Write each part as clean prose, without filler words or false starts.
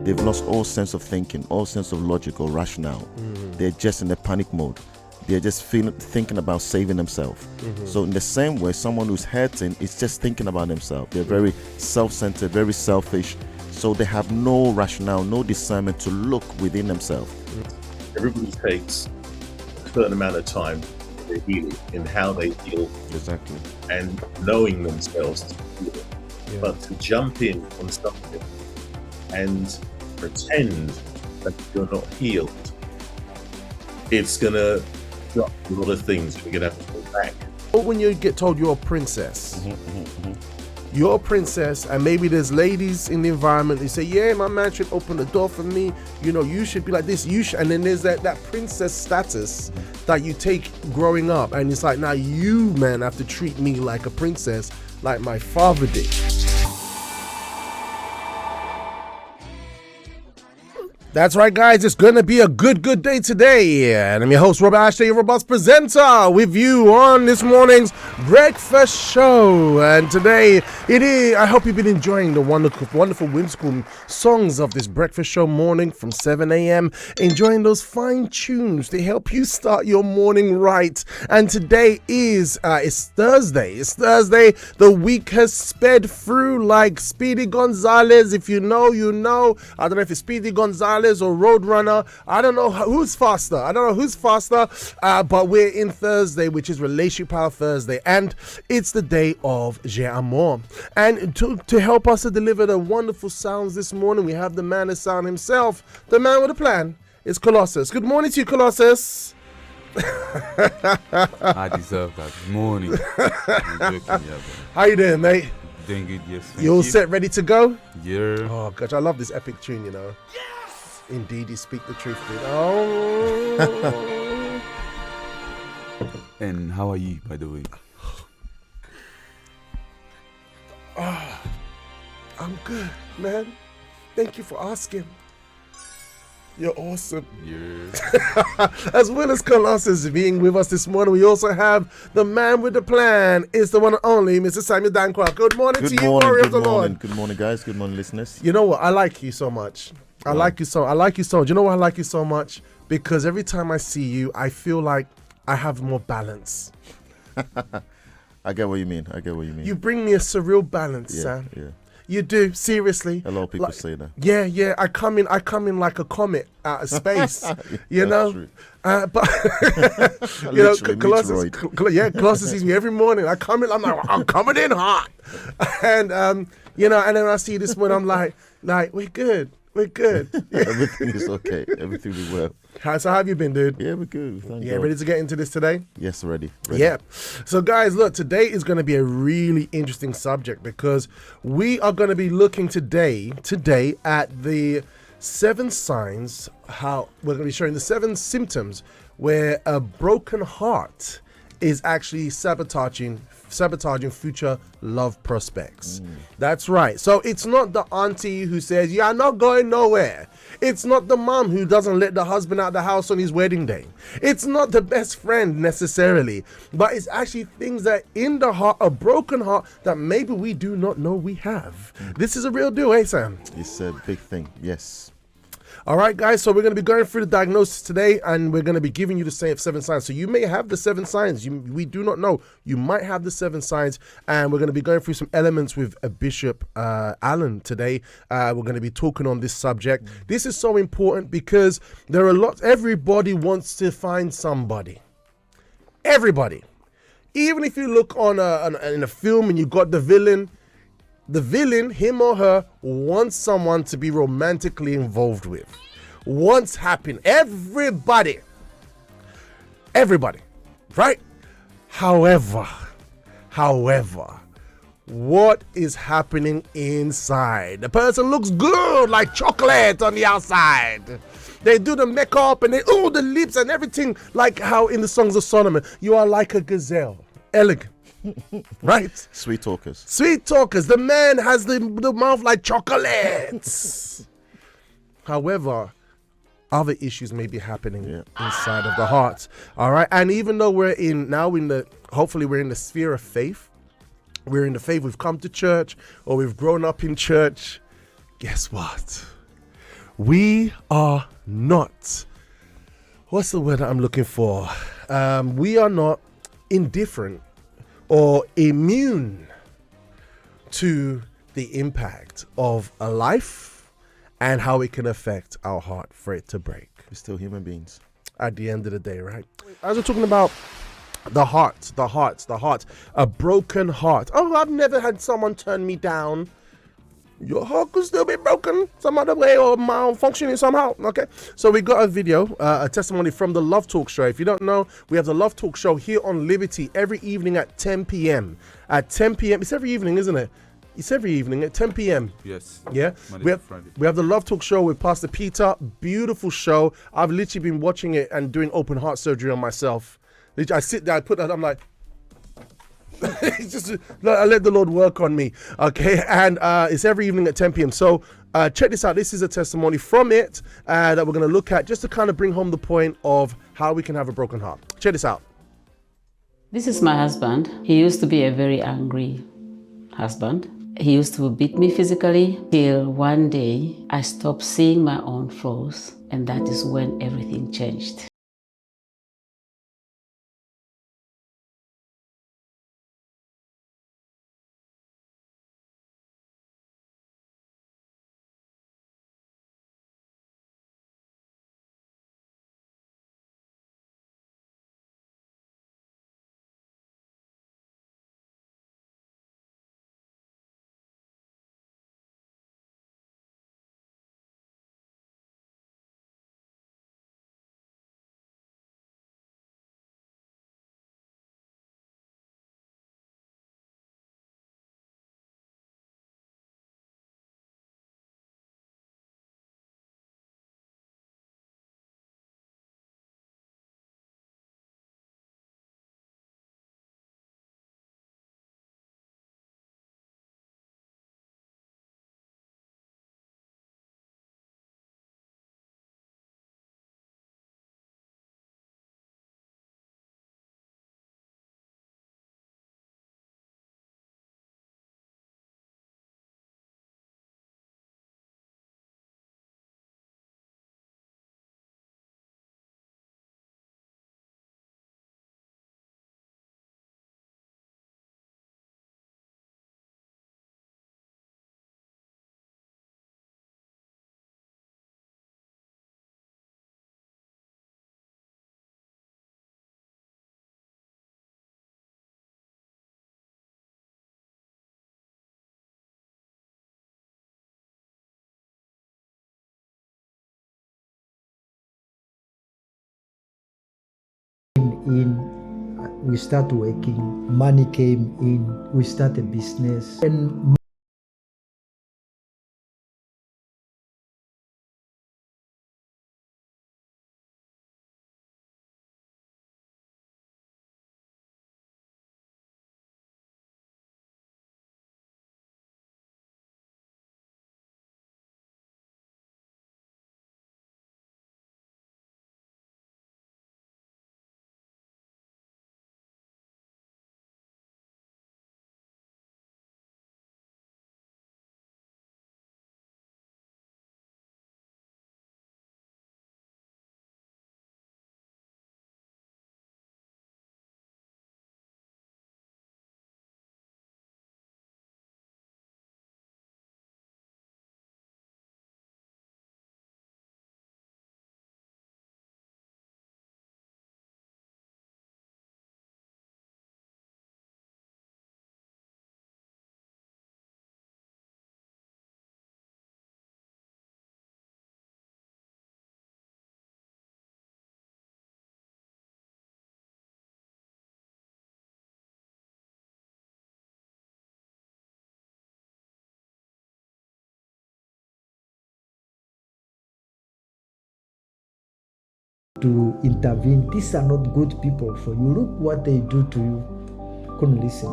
They've lost all sense of thinking, all sense of logic or rationale. They're just in a panic mode. They're just thinking about saving themselves. So in the same way, someone who's hurting is just thinking about themselves. They're very self-centered, very selfish. So they have no rationale, no discernment to look within themselves. Everybody takes a certain amount of time for their healing in how they feel. Exactly. And knowing themselves to feel it. Yeah. But to jump in on something and pretend that you're not healed, it's going to drop a lot of things. You're going to have to go back. Or when you get told you're a princess, you're a princess, and maybe there's ladies in the environment who say, yeah, my man should open the door for me, you know, you should be like this, you should. And then there's that princess status that you take growing up, and it's like, now you, man, have to treat me like a princess, like my father did. That's right, guys. It's going to be a good day today. And I'm your host, Robert Ashitey, your robust presenter, with you on this morning's breakfast show. And today, it is, I hope you've been enjoying the wonderful whimsical songs of this breakfast show morning from 7 a.m. Enjoying those fine tunes to help you start your morning right. And today is, it's Thursday. It's Thursday. The week has sped through like Speedy Gonzalez. If you know, you know. I don't know if it's Speedy Gonzalez or Roadrunner. I don't know who's faster. But we're in Thursday, which is Relationship Power Thursday, and it's the day of J'ai Amour. And to help us to deliver the wonderful sounds this morning, we have the man of sound himself, the man with a plan. It's Colossus. Good morning to you, Colossus. I deserve that. Good morning. I'm joking, yeah, How you doing, mate? doing good, yes. Thank You all set, ready to go? Yeah. Oh gosh, I love this epic tune, you know. Yes! Indeed, you speak the truth, dude. Oh. And how are you, by the way? Oh, I'm good, man. Thank you for asking. You're awesome. Yeah. As well as Colossus being with us this morning, we also have the man with the plan. It's the one and only Mr. Samuel Dankwa. Good morning to you, warrior of the Lord. Good morning, guys. Good morning, listeners. You know what? I like you so much. I like you so. Do you know why I like you so much? Because every time I see you, I feel like I have more balance. I get what you mean. You bring me a surreal balance, Sam. Yeah. You do, seriously. A lot of people say that. Yeah. I come in like a comet out of space. you know, true. But you know, Colossus sees me every morning. I come in, I'm like, I'm coming in hot, and you know, and then I see this one, I'm like, we're good. Everything is okay. Everything is well. So how have you been, dude? Yeah, we're good. Thank God. Ready to get into this today? Yes, ready. Yeah. So guys, look, today is going to be a really interesting subject because we are going to be looking today at the 7 signs, how we're going to be showing the 7 symptoms where a broken heart is actually sabotaging future love prospects. That's right. So it's not the auntie who says, "Yeah, I'm not going nowhere." It's not the mom who doesn't let the husband out the house on his wedding day. It's not the best friend necessarily, but it's actually things that in the heart, a broken heart that maybe we do not know we have. This is a real deal, eh, Sam? It's a big thing. Yes. All right, guys, so we're going to be going through the diagnosis today, and we're going to be giving you the same 7 signs. So you may have the 7 signs. We do not know. You might have the 7 signs, and we're going to be going through some elements with Bishop Allen today. We're going to be talking on this subject. This is so important because there are lots. Everybody wants to find somebody. Everybody. Even if you look in a film and you got the villain, him or her, wants someone to be romantically involved with. Wants happiness. Everybody. Right? However, what is happening inside? The person looks good like chocolate on the outside. They do the makeup and the lips and everything, like how in the Songs of Solomon, you are like a gazelle. Elegant. Right? Sweet talkers. The man has the mouth like chocolates. However, other issues may be happening inside of the heart. All right. And even though hopefully we're in the sphere of faith. We're in the faith. We've come to church or we've grown up in church. Guess what? We are not, what's the word I'm looking for? We are not indifferent or immune to the impact of a life and how it can affect our heart for it to break. We're still human beings. At the end of the day, right? As we're talking about the heart, a broken heart. Oh, I've never had someone turn me down. Your heart could still be broken some other way or malfunctioning somehow. Okay, so we got a video, a testimony from the Love Talk show. If you don't know, we have the Love Talk show here on Liberty every evening at 10 p.m. At 10 p.m. It's every evening, isn't it? It's every evening at 10 p.m. Yes. Yeah. Monday to Friday. We have the Love Talk show with Pastor Peter. Beautiful show. I've literally been watching it and doing open heart surgery on myself. I sit there, I put that, I'm like, it's just, I let the Lord work on me. Okay. And it's every evening at 10 p.m. So check this out. This is a testimony from it that we're going to look at just to kind of bring home the point of how we can have a broken heart. Check this out. This is my husband. He used to be a very angry husband. He used to beat me physically till one day I stopped seeing my own flaws, and that is when everything changed. We start working, money came in, we start a business, and to intervene. These are not good people for you. Look what they do to you. Couldn't listen.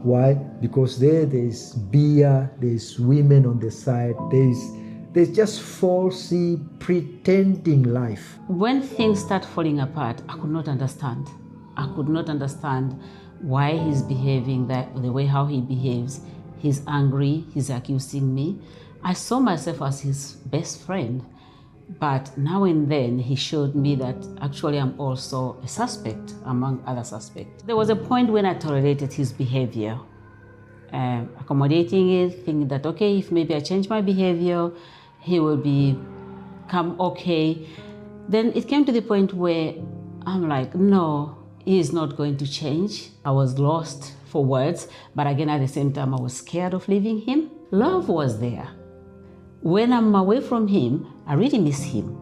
Why? Because there's beer, there's women on the side, there's just falsely pretending life. When things start falling apart, I could not understand. I could not understand why he's behaving the way how he behaves. He's angry, he's accusing me. I saw myself as his best friend, but now and then he showed me that actually I'm also a suspect among other suspects. There was a point when I tolerated his behavior, accommodating it, thinking that, okay, if maybe I change my behavior, he will become okay. Then it came to the point where I'm like, no, he is not going to change. I was lost for words, but again, at the same time, I was scared of leaving him. Love was there. When I'm away from him, I really miss him.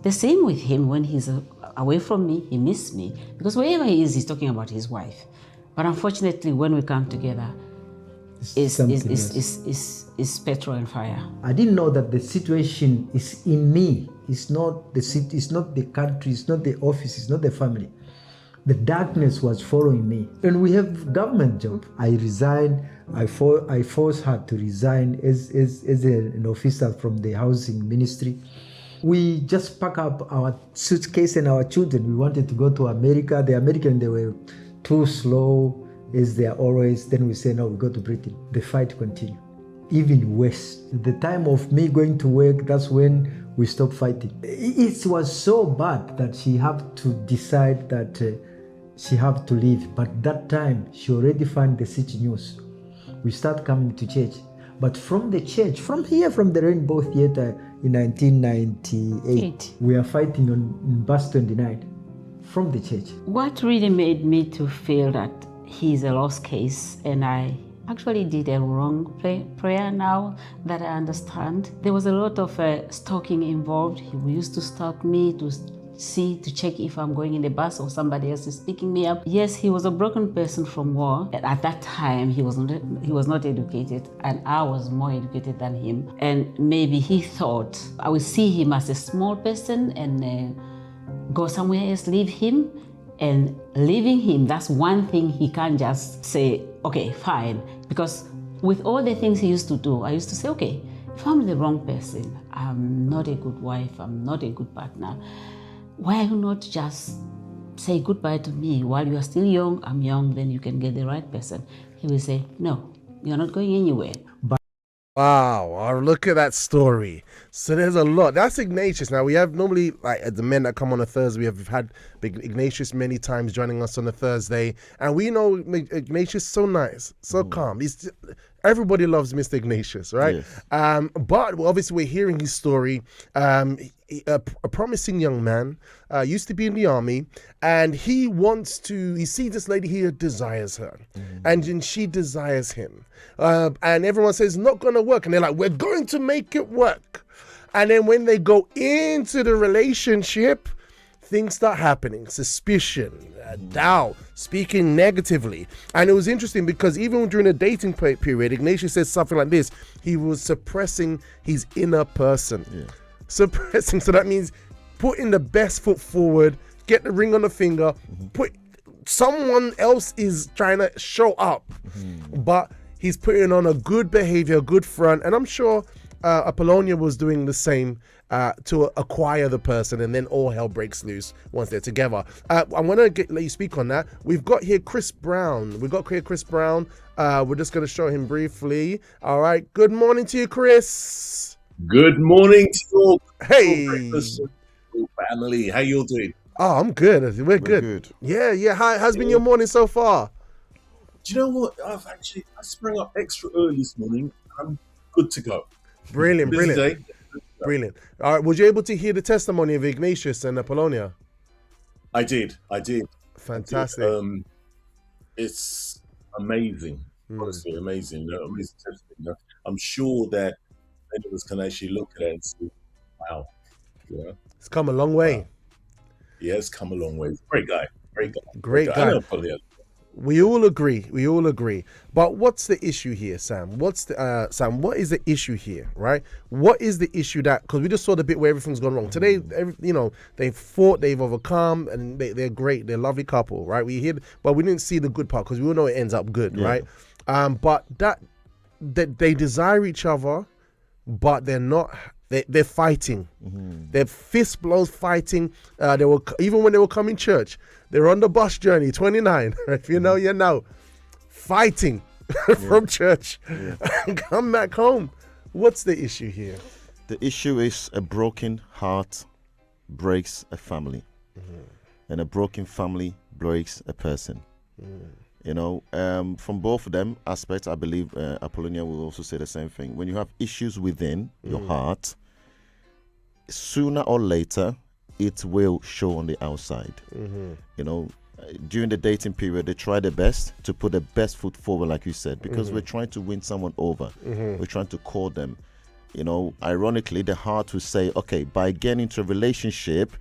The same with him. When he's away from me, he misses me. Because wherever he is, he's talking about his wife. But unfortunately, when we come together, it's petrol and fire. I didn't know that the situation is in me. It's not the city, it's not the country, it's not the office, it's not the family. The darkness was following me. And we have government job. I resigned. I forced her to resign as an officer from the housing ministry. We just pack up our suitcase and our children. We wanted to go to America. The Americans, they were too slow, as they are always. Then we say, no, we go to Britain. The fight continued. Even worse. The time of me going to work, that's when we stopped fighting. It was so bad that she had to decide that she had to leave. But that time, she already found the city news. We start coming to church. But from the church, from here, from the Rainbow Theatre in 1998, we are fighting on bus 29 from the church. What really made me to feel that he's a lost case, and I actually did a wrong prayer now that I understand. There was a lot of stalking involved. He used to stalk me to check if I'm going in the bus or somebody else is picking me up. Yes, he was a broken person from war. At that time, he was not educated, and I was more educated than him. And maybe he thought I would see him as a small person and go somewhere else, leave him. And leaving him, that's one thing he can't just say, okay, fine. Because with all the things he used to do, I used to say, okay, if I'm the wrong person, I'm not a good wife, I'm not a good partner, why not just say goodbye to me while you are still young? I'm young, then you can get the right person. He will say, no, you're not going anywhere. Wow, look at that story. So there's a lot. That's Ignatius. Now we have normally, like the men that come on a Thursday, we've had Ignatius many times joining us on a Thursday, and we know Ignatius so nice, so calm. Everybody loves Mr. Ignatius, right? Yes. But obviously we're hearing his story. A promising young man, used to be in the army, and he sees this lady here, desires her, and then she desires him, and everyone says it's not going to work, and they're like, we're going to make it work. And then when they go into the relationship, things start happening. Suspicion, doubt, speaking negatively. And it was interesting because even during the dating period, Ignatius says something like this: he was suppressing his inner person. Yeah. Suppressing, so that means putting the best foot forward, get the ring on the finger, someone else is trying to show up, but he's putting on a good behavior, a good front, and I'm sure Apollonia was doing the same to acquire the person, and then all hell breaks loose once they're together. I want to let you speak on that. We've got here Chris Brown. We're just going to show him briefly. All right. Good morning to you, Chris. Good morning to you all, family. How you all doing? Oh, I'm good. We're good. Yeah. How's been your morning so far? Do you know what? I sprang up extra early this morning. I'm good to go. Brilliant. Brilliant. All right. Was you able to hear the testimony of Ignatius and Apollonia? I did. Fantastic. It's amazing. Honestly, amazing. Amazing testimony. I'm sure that many of us can actually look at it and see, wow. Yeah. It's come a long way. Wow. Yeah, it's come a long way. Great guy. Great guy. We all agree. But what's the issue here, Sam? What is the issue here, right? What is the issue because we just saw the bit where everything's gone wrong. Today, they've fought, they've overcome, and they're great. They're a lovely couple, right? We didn't see the good part because we all know it ends up good, right? But that they desire each other, but they're not. They're fighting. They're fist blows fighting. They were, even when they were coming church, they were on the bus journey 29. If you know, you know, fighting from church and come back home. What's the issue here? The issue is a broken heart breaks a family, and a broken family breaks a person. You know, from both of them aspects, I believe Apollonia will also say the same thing. When you have issues within your heart, sooner or later, it will show on the outside. You know, during the dating period, they try their best to put the best foot forward, like you said, because we're trying to win someone over. We're trying to call them. You know, ironically, the heart will say, okay, by getting into a relationship,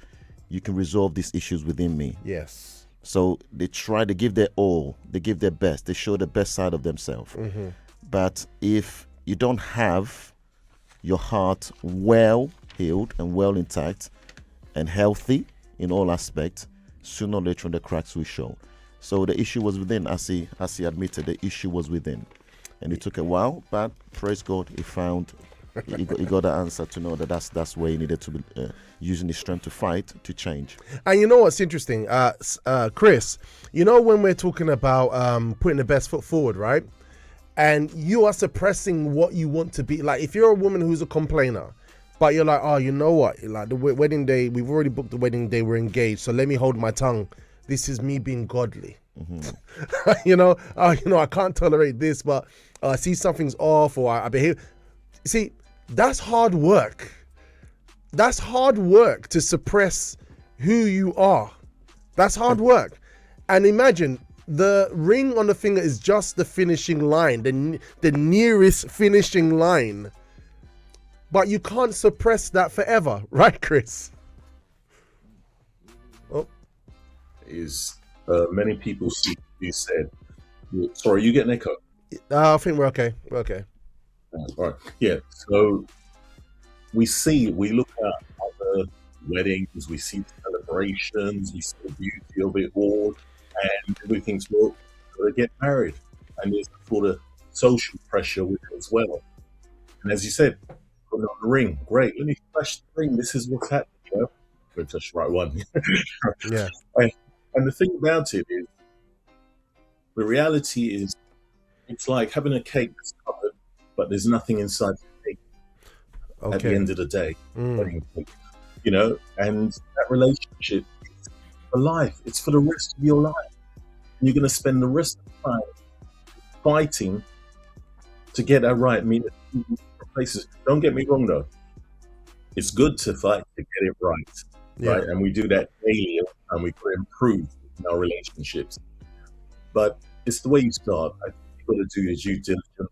you can resolve these issues within me. Yes. So they try to give their all, they give their best, they show the best side of themselves. But if you don't have your heart well healed and well intact and healthy in all aspects, sooner or later the cracks will show. So the issue was within, as he admitted, the issue was within. And it took a while, but praise God, he got the answer to know that that's where he needed to be using his strength to fight to change. And you know what's interesting, Chris, you know when we're talking about putting the best foot forward, right? And you are suppressing what you want to be. Like if you're a woman who's a complainer, but you're like, oh, you know what? Like the wedding day, we've already booked the wedding day, we're engaged, so let me hold my tongue. This is me being godly. you know, I can't tolerate this, but I see something's off or I behave. See, that's hard work. That's hard work to suppress who you are. That's hard work. And imagine the ring on the finger is just the finishing line, the nearest finishing line. But you can't suppress that forever, right, Chris? Oh. Many people see you said, sorry, you get an echo? I think we're okay. We're okay. All right. Yeah. So we look at other weddings, we see celebrations, we see the beauty of it all, and everything's well, to get married. And there's sort of social pressure with it as well. And as you said, put on the ring, great. Let me flash the ring. This is what's happening. You know? Good, touch the right one. Yeah. And the thing about it is, the reality is, it's like having a cake that's covered, but there's nothing inside the cake at the end of the day. You know, and that relationship is for life. It's for the rest of your life. And you're going to spend the rest of the time fighting to get that right. I mean, places. Don't get me wrong, though. It's good to fight to get it right. Yeah. Right? And we do that daily, and we could improve in our relationships. But it's the way you start. I think you've got to do your due diligence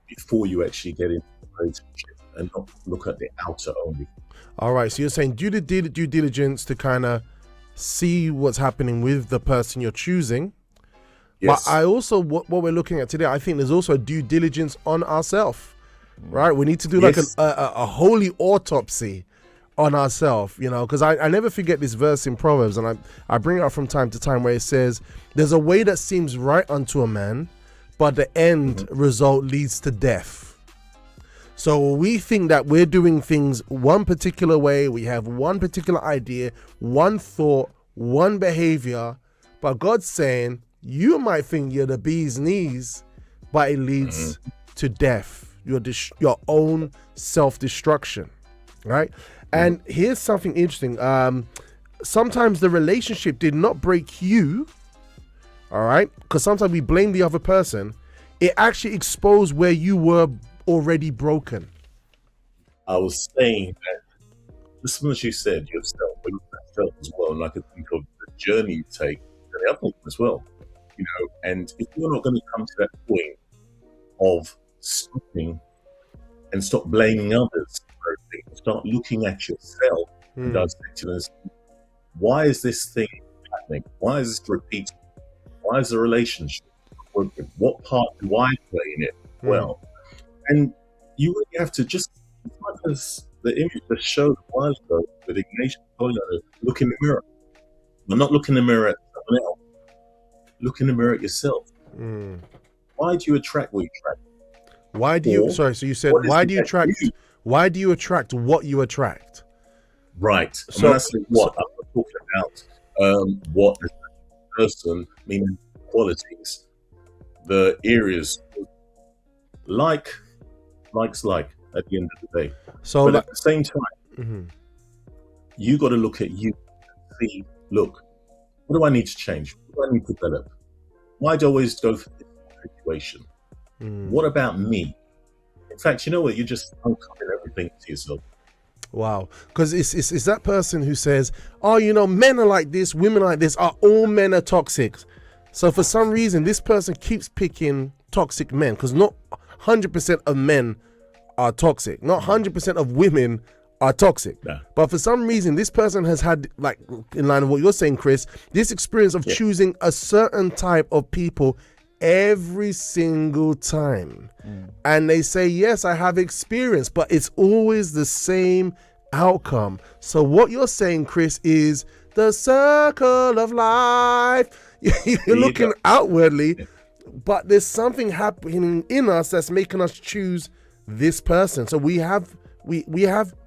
before you actually get into the relationship and not look at the outer only. All right. So you're saying do the due diligence to kind of see what's happening with the person you're choosing. Yes. But I also, what we're looking at today, I think there's also due diligence on ourselves, right? We need to do like a holy autopsy on ourselves, you know, because I never forget this verse in Proverbs, and I bring it up from time to time, where it says, there's a way that seems right unto a man, but the end result leads to death. So we think that we're doing things one particular way, we have one particular idea, one thought, one behavior, but God's saying, you might think you're the bee's knees, but it leads to death, your own self-destruction, right? And here's something interesting. Sometimes the relationship did not break you, all right? Because sometimes we blame the other person. It actually exposed where you were already broken. I was saying that, as much as you said yourself, we look at yourself as well, and I could think of the journey you take to the other one as well. You know, and if you're not going to come to that point of stopping and stop blaming others, start looking at yourself and dissecting this. Why is this thing happening? Why is this repeating? Why is the relationship working? What part do I play in it? Well, and you really have to just, like the image that showed a while ago with Ignatius, look in the mirror. Well, not look in the mirror at someone else. Look in the mirror at yourself. Why do you attract what you attract? Why do you? Sorry, so you said why do you attract? Why do you attract what you attract? Right. So I'm talking about what as a person, meaning qualities, the areas likes like, at the end of the day. So, But like, at the same time, you got to look at you and see, look, what do I need to change? What do I need to develop? Why do I always go for this situation? What about me? In fact, you know what? You're just uncovering everything to yourself. wow, because it's that person who says, oh, you know, men are like this, women are like this, all men are toxic. So for some reason, this person keeps picking toxic men, because not 100% of men are toxic, not 100% of women are toxic. Nah. But for some reason, this person has had, like, in line with what you're saying, Chris, this experience of choosing a certain type of people every single time. And they say, yes, I have experience, but it's always the same outcome. So what you're saying, Chris, is the circle of life. You're looking outwardly, but there's something happening in us that's making us choose this person. So we have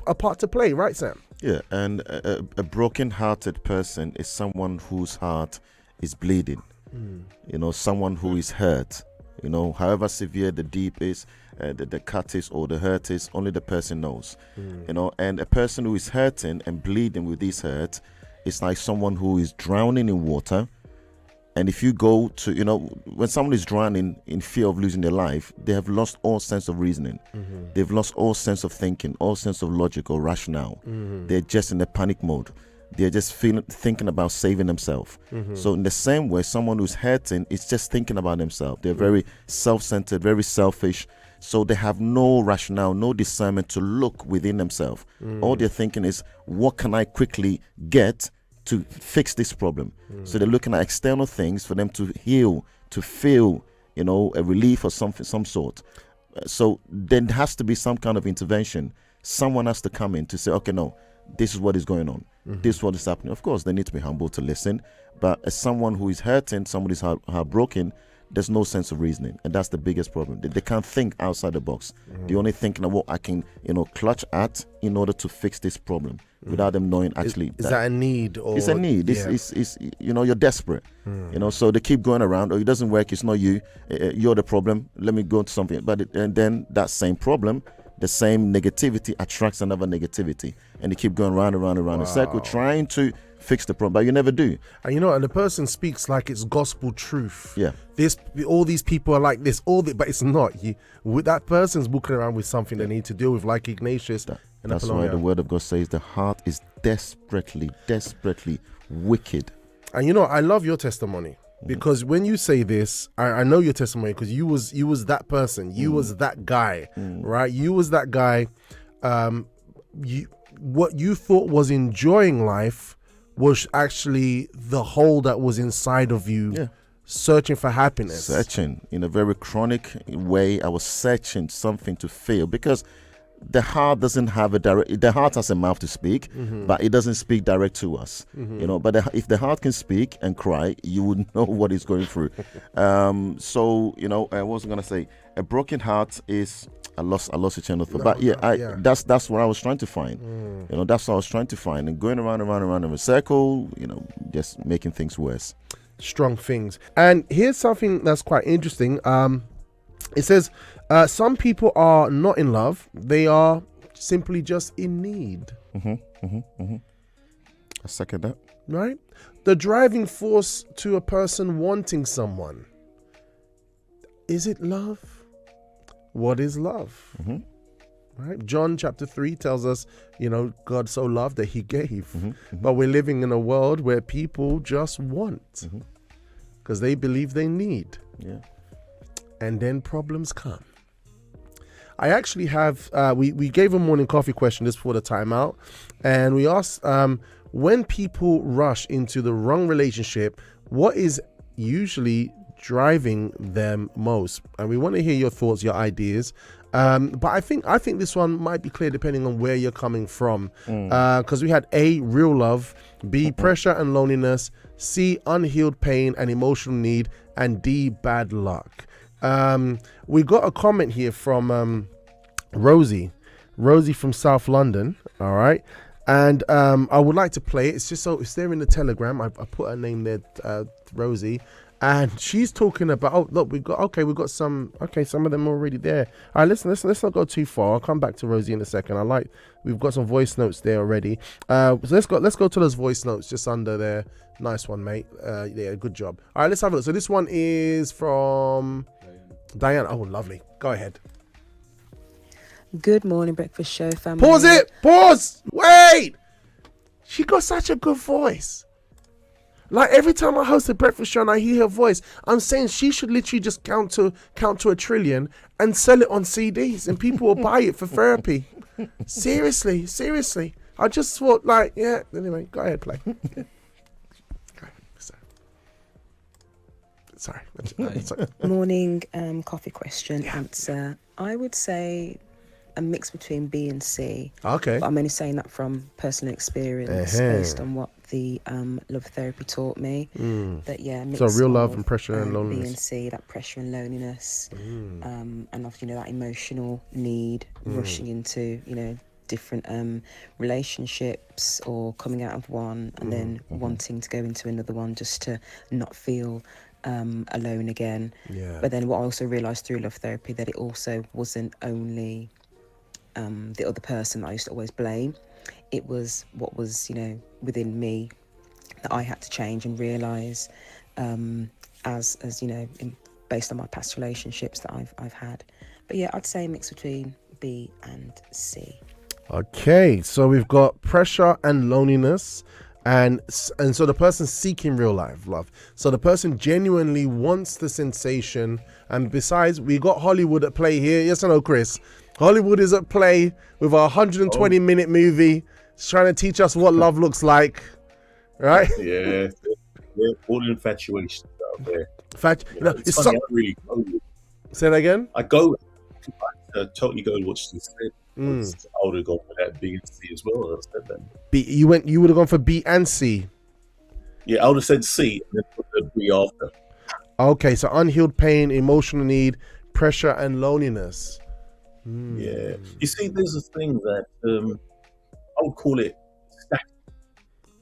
a part to play, right, Sam? Yeah, and a broken-hearted person is someone whose heart is bleeding. You know, someone who is hurt. You know, however severe the deep is, the cut is, or the hurt is, only the person knows. You know, and a person who is hurting and bleeding with this hurt is like someone who is drowning in water. And if you go to, you know, when someone is drowning in fear of losing their life, they have lost all sense of reasoning. They've lost all sense of thinking, all sense of logic or rationale. They're just in a panic mode. They're just thinking about saving themselves. So in the same way, someone who's hurting is just thinking about themselves. They're very self-centered, very selfish. So they have no rationale, no discernment to look within themselves. All they're thinking is, what can I quickly get to fix this problem? So they're looking at external things for them to heal, to feel, you know, a relief or something, some sort. So there has to be some kind of intervention. Someone has to come in to say, okay, no, this is what is going on. This is what is happening. Of course, they need to be humble to listen. But as someone who is hurting, somebody who's heartbroken, there's no sense of reasoning. And that's the biggest problem. They can't think outside the box. They're only thinking of what I can, you know, clutch at in order to fix this problem without them knowing actually. Is that a need? Or it's a need. It's you know, you're desperate. You know, so they keep going around. Oh, it doesn't work. It's not you. You're the problem. Let me go to something. And then that same problem, the same negativity attracts another negativity, and they keep going round and round and round in a circle, trying to fix the problem, but you never do. And you know, and the person speaks like it's gospel truth. Yeah, all these people are like this, but it's not. That person's walking around with something they need to deal with, like Ignatius. That's why the word of God says the heart is desperately, desperately wicked. And you know, I love your testimony. Because when you say this, I know your testimony, because you was that person, you was that guy, right? You was that guy. What you thought was enjoying life was actually the hole that was inside of you, searching for happiness. Searching in a very chronic way. I was searching something to feel, because the heart doesn't have the heart has a mouth to speak, but it doesn't speak direct to us, you know. But if the heart can speak and cry, you would know what it's going through. So, you know, what was I gonna say? A broken heart is I lost a chain of thought. But that's what I was trying to find. You know, that's what I was trying to find, and going around in a circle, you know, just making things worse. Strong things. And here's something that's quite interesting. It says, some people are not in love. They are simply just in need. I second that. Right? The driving force to a person wanting someone. Is it love? What is love? Right? John chapter 3 tells us, you know, God so loved that he gave. But we're living in a world where people just want. Because they believe they need. Yeah. And then problems come. I actually have, we gave a morning coffee question just before the timeout. And we asked, when people rush into the wrong relationship, what is usually driving them most? And we want to hear your thoughts, your ideas. But I think this one might be clear depending on where you're coming from. Because we had A, real love, B, pressure and loneliness, C, unhealed pain and emotional need, and D, bad luck. We got a comment here from Rosie from South London. All right. And I would like to play it. It's just so it's there in the Telegram. I put her name there, Rosie. And she's talking about, look, we've got some of them already there. All right, let's not go too far. I'll come back to Rosie in a second. We've got some voice notes there already. So let's go to those voice notes just under there. Nice one, mate. Yeah, good job. All right, let's have a look. So this one is from Diane. Oh, lovely. Go ahead. Good morning, Breakfast Show family. Pause it. Pause. Wait. She got such a good voice. Like every time I host a breakfast show and I hear her voice, I'm saying she should literally just count to 1,000,000,000 and sell it on CDs, and people will buy it for therapy. Seriously. I just thought, like, yeah. Anyway, go ahead, play. Sorry. Morning coffee question answer. I would say a mix between B and C. Okay. But I'm only saying that from personal experience based on what the love therapy taught me. That mix so real love of, and pressure and loneliness. B and C, that pressure and loneliness, and of that emotional need, rushing into different relationships or coming out of one and then wanting to go into another one just to not feel alone again. Yeah. But then what I also realised through love therapy that it also wasn't only the other person that I used to always blame. It was what was within me that I had to change and realise as based on my past relationships that I've had. But yeah, I'd say a mix between B and C. Okay, so we've got pressure and loneliness, and so the person seeking real life love. So the person genuinely wants the sensation, and besides, we got Hollywood at play here. Yes or no, Chris? Hollywood is at play with a 120-minute movie. It's trying to teach us what love looks like, right? Yeah, all infatuation out there. It's funny, I really go. Say that again? I totally go with what she said. I would have gone for that B and C as well. I said that. You would have gone for B and C. Yeah, I would have said C and then put the B after. Okay, so unhealed pain, emotional need, pressure, and loneliness. Yeah, you see, there's a thing that I would call it stacking.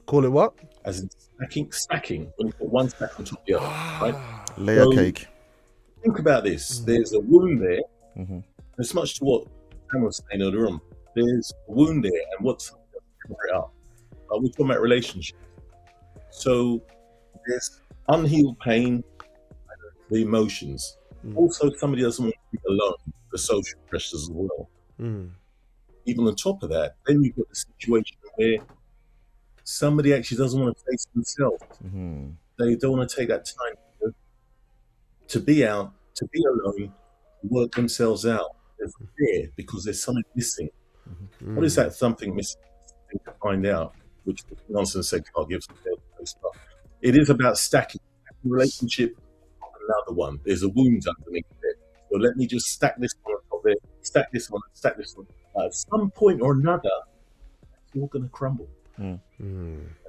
Call it what? As in stacking. When you put one stack on top of the other, right? Layer cake. Think about this. There's a wound there. As much to what Sam was saying earlier on. There's a wound there, and what's to cover it up? We're talking about relationships. So there's unhealed pain, the emotions. Also, somebody doesn't want to be alone. The social pressures as well. Even on top of that, then you've got the situation where somebody actually doesn't want to face themselves. They don't want to take that time to be out, to be alone, to work themselves out. There's fear because there's something missing. What is that something missing? To find out, which nonsense sex I'll give some stuff. It is about stacking a relationship on another one. There's a wound underneath it. So let me just stack this one on top of it, stack this one. At some point or another, it's all going to crumble. And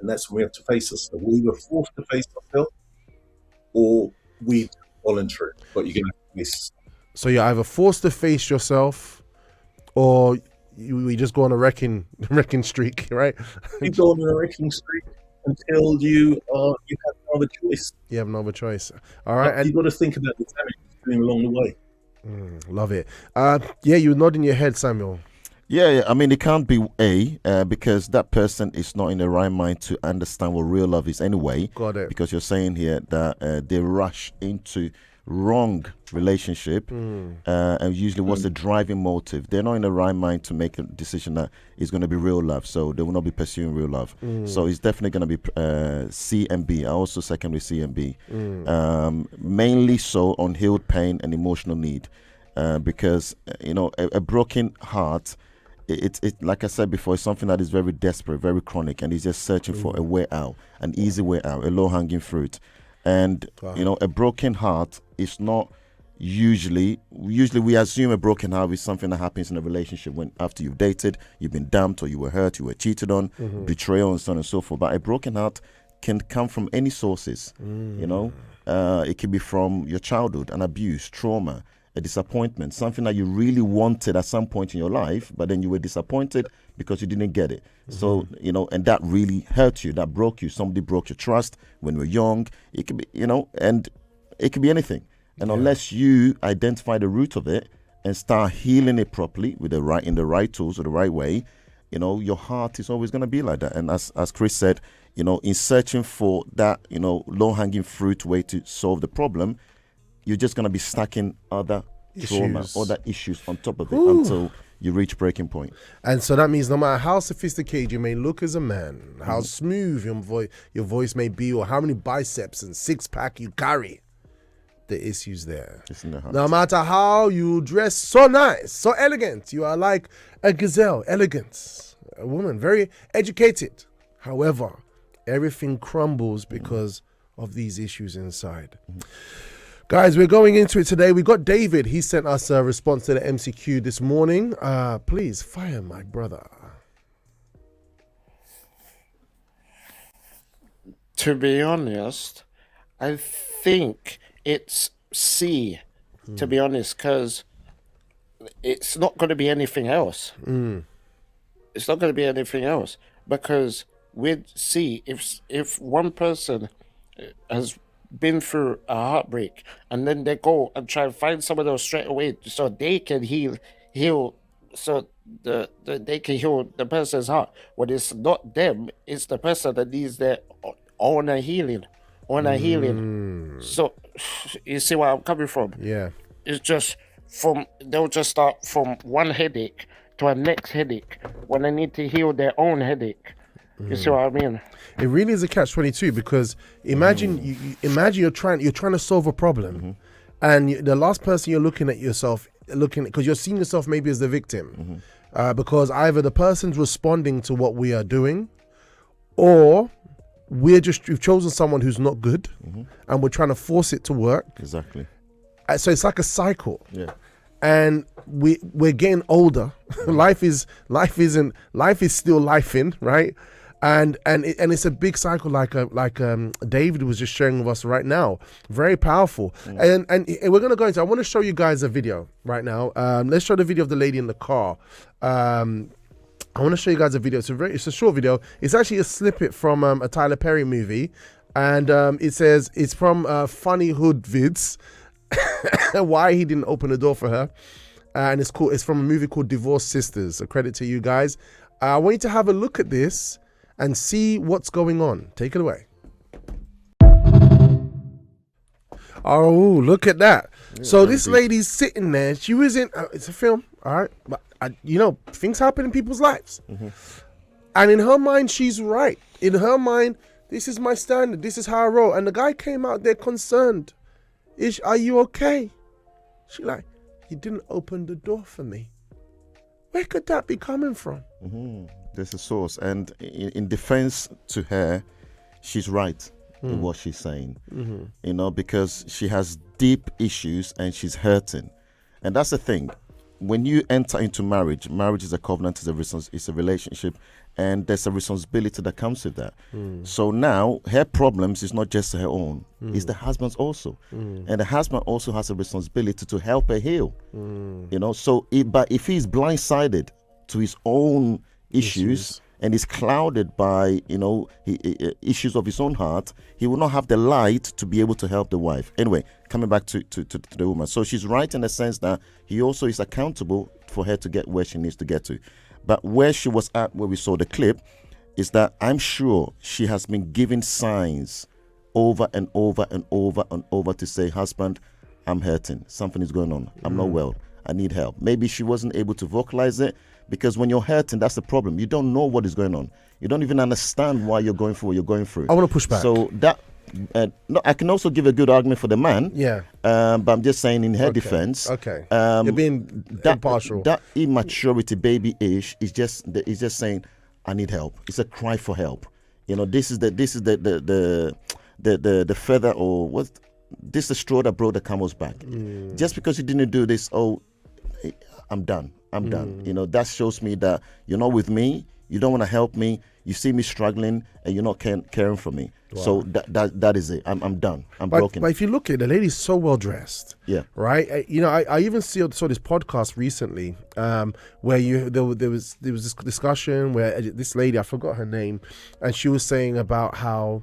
that's when we have to face us. So we were forced to face ourselves, or we volunteer. But you're going to face. So you're either forced to face yourself, or we just go on a wrecking streak, right? You go on a wrecking streak until you have no other choice. You have no other choice. All right, and you've got to think about the damage you're doing along the way. Love it. You're nodding your head, Samuel. Yeah. I mean, it can't be because that person is not in the right mind to understand what real love is anyway. Got it. Because you're saying here that they rush into wrong relationship, and usually what's the driving motive? They're not in the right mind to make a decision that is going to be real love, so they will not be pursuing real love. So it's definitely going to be C and B. I also second with C and B. Mainly so on healed pain and emotional need, because a broken heart, it like I said before, it's something that is very desperate, very chronic, and he's just searching for a way out, an easy way out, a low-hanging fruit. And a broken heart is not usually we assume a broken heart is something that happens in a relationship when after you've dated, you've been dumped, or you were hurt, you were cheated on, betrayal, and so on and so forth. But a broken heart can come from any sources. It can be from your childhood, an abuse, trauma, a disappointment, something that you really wanted at some point in your life, but then you were disappointed because you didn't get it. So, and that really hurt you, that broke you. Somebody broke your trust when you were young. It could be, and It could be anything. And unless you identify the root of it and start healing it properly with in the right tools or the right way, your heart is always going to be like that. And as Chris said, in searching for that, low-hanging fruit way to solve the problem, you're just going to be stacking other trauma, other issues on top of it until you reach breaking point. And so that means no matter how sophisticated you may look as a man, how smooth your voice may be, or how many biceps and six-pack you carry, the issues there. No matter how you dress so nice, so elegant, you are like a gazelle, elegant, a woman, very educated. However, everything crumbles because of these issues inside. Guys, we're going into it today. We got David. He sent us a response to the MCQ this morning. Please fire my brother. To be honest, I think it's C, to be honest, because it's not going to be anything else. It's not going to be anything else, because with C, if one person has been through a heartbreak and then they go and try and find someone else straight away so they can heal so they can heal the person's heart, when it's not them, it's the person that needs their own healing. So you see where I'm coming from? Yeah. It's just they'll just start from one headache to a next headache when they need to heal their own headache. You see what I mean? It really is a catch-22, because imagine you're trying to solve a problem, and the last person you're looking at because you're seeing yourself maybe as the victim, because either the person's responding to what we are doing, or we've chosen someone who's not good, and we're trying to force it to work. Exactly. So it's like a cycle. Yeah. And we're getting older. Life is still lifing, right? And it's a big cycle, like David was just sharing with us right now. Very powerful. And we're gonna go into. I want to show you guys a video right now. Let's show the video of the lady in the car. I want to show you guys a video. It's a short video. It's actually a snippet from a Tyler Perry movie, and it says it's from Funny Hood Vids. Why he didn't open the door for her, and it's from a movie called Divorced Sisters. A credit to you guys. I want you to have a look at this and see what's going on. Take it away. Oh, look at that. Yeah, so this lady's sitting there. She was in it's a film, all right, but things happen in people's lives, and in her mind she's right. In her mind, this is my standard, this is how I roll. And the guy came out there concerned. Are you okay? She like, he didn't open the door for me. Where could that be coming from? There's a source, and in defense to her, she's right in what she's saying. Because she has deep issues and she's hurting, and that's the thing. When you enter into marriage is a covenant, it's a relationship, and there's a responsibility that comes with that. So now her problems is not just her own, it's the husband's also. And the husband also has a responsibility to help her heal. But if he's blindsided to his own issues and is clouded by issues of his own heart, he will not have the light to be able to help the wife. Anyway, coming back to the woman, so she's right in the sense that he also is accountable for her to get where she needs to get to. But where she was at, where we saw the clip, is that I'm sure she has been given signs over and over and over and over to say, husband, I'm hurting, something is going on, I'm not well, I need help. Maybe she wasn't able to vocalize it, because when you're hurting, that's the problem. You don't know what is going on. You don't even understand why you're going through what you're going through. I want to push back. So that, I can also give a good argument for the man. Yeah. But I'm just saying in her defense. Okay. You're being impartial. That immaturity, baby-ish, is just saying, I need help. It's a cry for help. This is the feather, or what? This is the straw that broke the camel's back. Just because you didn't do this, I'm done. That shows me that you're not with me. You don't want to help me. You see me struggling, and you're not caring for me. Wow. So that is it. I'm done. I'm broken. But if you look at it, the lady's so well dressed. Yeah. Right. I even saw this podcast recently, where there was this discussion where this lady, I forgot her name, and she was saying about how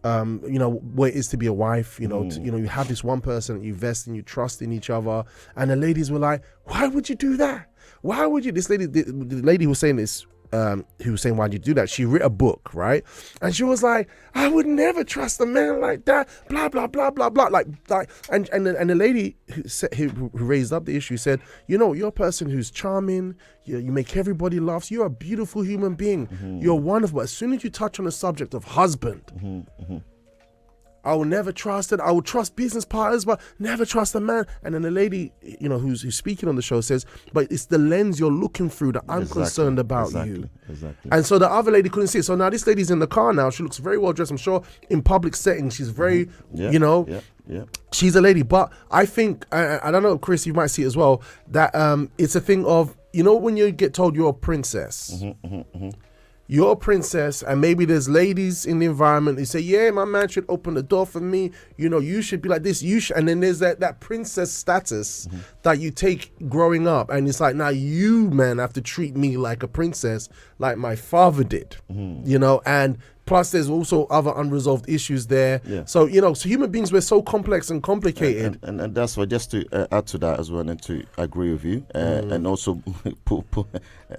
you know, what it is to be a wife, you know, you know, you have this one person that you invest in, you trust in each other, and the ladies were like, why would you do that? Why would you? This lady, the lady who was saying this, who was saying, why'd you do that? She wrote a book, right? And she was like, I would never trust a man like that, blah, blah, blah, blah, blah. And the lady who raised up the issue said, you know, you're a person who's charming, you make everybody laugh, you're a beautiful human being, you're wonderful. But as soon as you touch on the subject of husband, I will never trust it. I will trust business partners, but never trust a man. And then the lady, you know, who's speaking on the show says, but it's the lens you're looking through that I'm concerned about you. Exactly. And so the other lady couldn't see it. So now this lady's in the car now. She looks very well dressed. I'm sure in public settings, she's very, you know, she's a lady. But I think, I don't know, Chris, you might see it as well, that it's a thing of, you know, when you get told you're a princess, you're a princess, and maybe there's ladies in the environment who say, yeah, my man should open the door for me, you know, you should be like this, you should. And then there's that princess status that you take growing up, and it's like, now you, man, have to treat me like a princess, like my father did, you know. And plus there's also other unresolved issues there. So, you know, so human beings, we're so complex and complicated. And that's why, just to add to that as well, and to agree with you, and also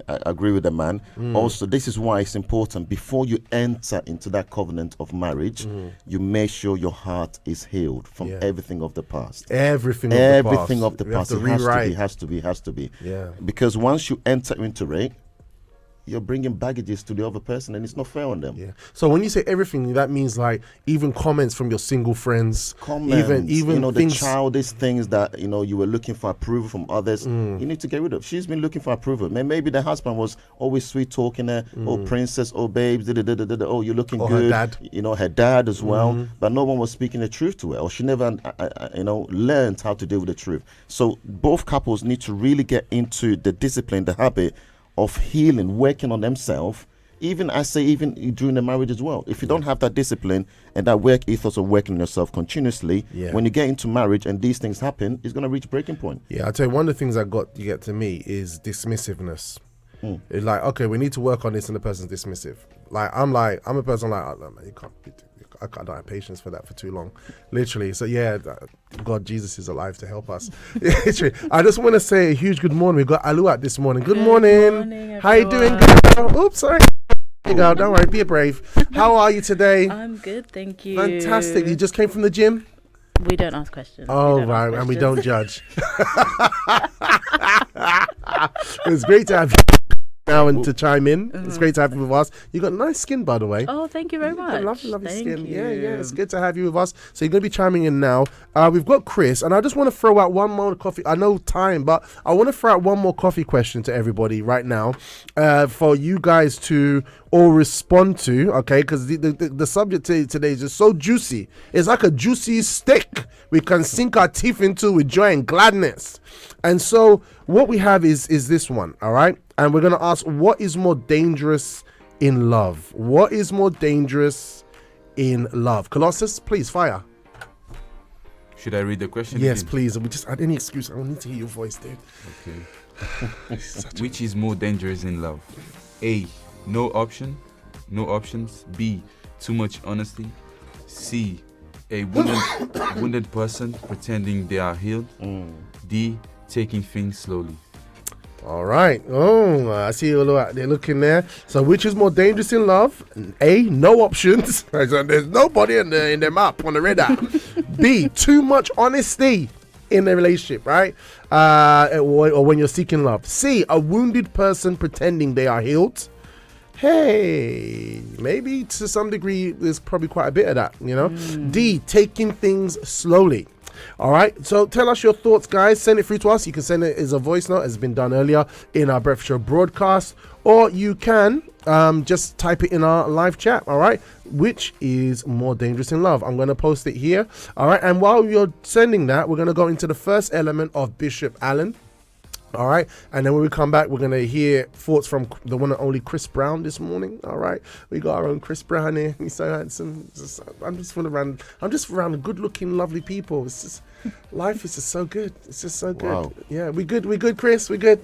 agree with the man. Also, this is why it's important, before you enter into that covenant of marriage, you make sure your heart is healed from everything of the past. Everything of the past. It has to be. Yeah. Because once you enter into it, you're bringing baggages to the other person, and it's not fair on them. Yeah. So when you say everything, that means like even comments from your single friends, even you know, things, the childish things that, you know, you were looking for approval from others. You need to get rid of. She's been looking for approval. Maybe the husband was always sweet talking her, oh princess, oh babes, oh you're looking good. Her dad. You know, her dad as well. But no one was speaking the truth to her, or she never, you know, learned how to deal with the truth. So both couples need to really get into the discipline, the habit of healing, working on themselves, even during the marriage as well. If you don't have that discipline and that work ethos of working on yourself continuously, when you get into marriage and these things happen, it's going to reach breaking point. Yeah, I'll tell you, one of the things that get to me is dismissiveness. It's like, okay, we need to work on this, and the person's dismissive. I'm a person like, oh, man, I don't have patience for that for too long, literally. So yeah, God, Jesus is alive to help us. Literally. I just want to say a huge good morning. We've got Aluat this morning. Good morning. How you doing, girl? Oops, sorry. Girl, don't worry, be brave. How are you today? I'm good, thank you. Fantastic. You just came from the gym? We don't ask questions. Oh, right, and we don't judge. It's great to have you now and to chime in. It's great to have you with us. You got nice skin, by the way. Oh, thank you very much. Lovely skin. You. Yeah, it's good to have you with us. So you're going to be chiming in now. We've got Chris, and I just want to throw out one more coffee. I know time, but I want to throw out one more coffee question to everybody right now, for you guys to all respond to, okay? Because the subject today is just so juicy. It's like a juicy steak we can sink our teeth into with joy and gladness. And so what we have is this one, all right? And we're going to ask, what is more dangerous in love? What is more dangerous in love? Colossus, please, fire. Should I read the question? Yes, again? please. We just add any excuse. I need to hear your voice, dude. Okay. Which is more dangerous in love? A, no options. B, too much honesty. C, a wounded person pretending they are healed. D, taking things slowly. All right. Oh, I see you they're looking there. So which is more dangerous in love? A, no options. So there's nobody in the map on the radar. B, too much honesty in the relationship, right? Or when you're seeking love. C, a wounded person pretending they are healed. Hey, maybe to some degree there's probably quite a bit of that, you know. D, taking things slowly. All right, so tell us your thoughts, guys. Send it through to us. You can send it as a voice note, as has been done earlier in our Breakfast Show broadcast, or you can just type it in our live chat. All right, which is more dangerous in love? I'm going to post it here. All right, and while you're sending that, we're going to go into the first element of Bishop Allen. All right, and then when we come back, we're gonna hear thoughts from the one and only Chris Brown this morning. All right, we got our own Chris Brown here. He's so handsome. I'm just around good-looking, lovely people. It's just life is just so good. It's just so good. Wow. Yeah, we good, Chris. We good.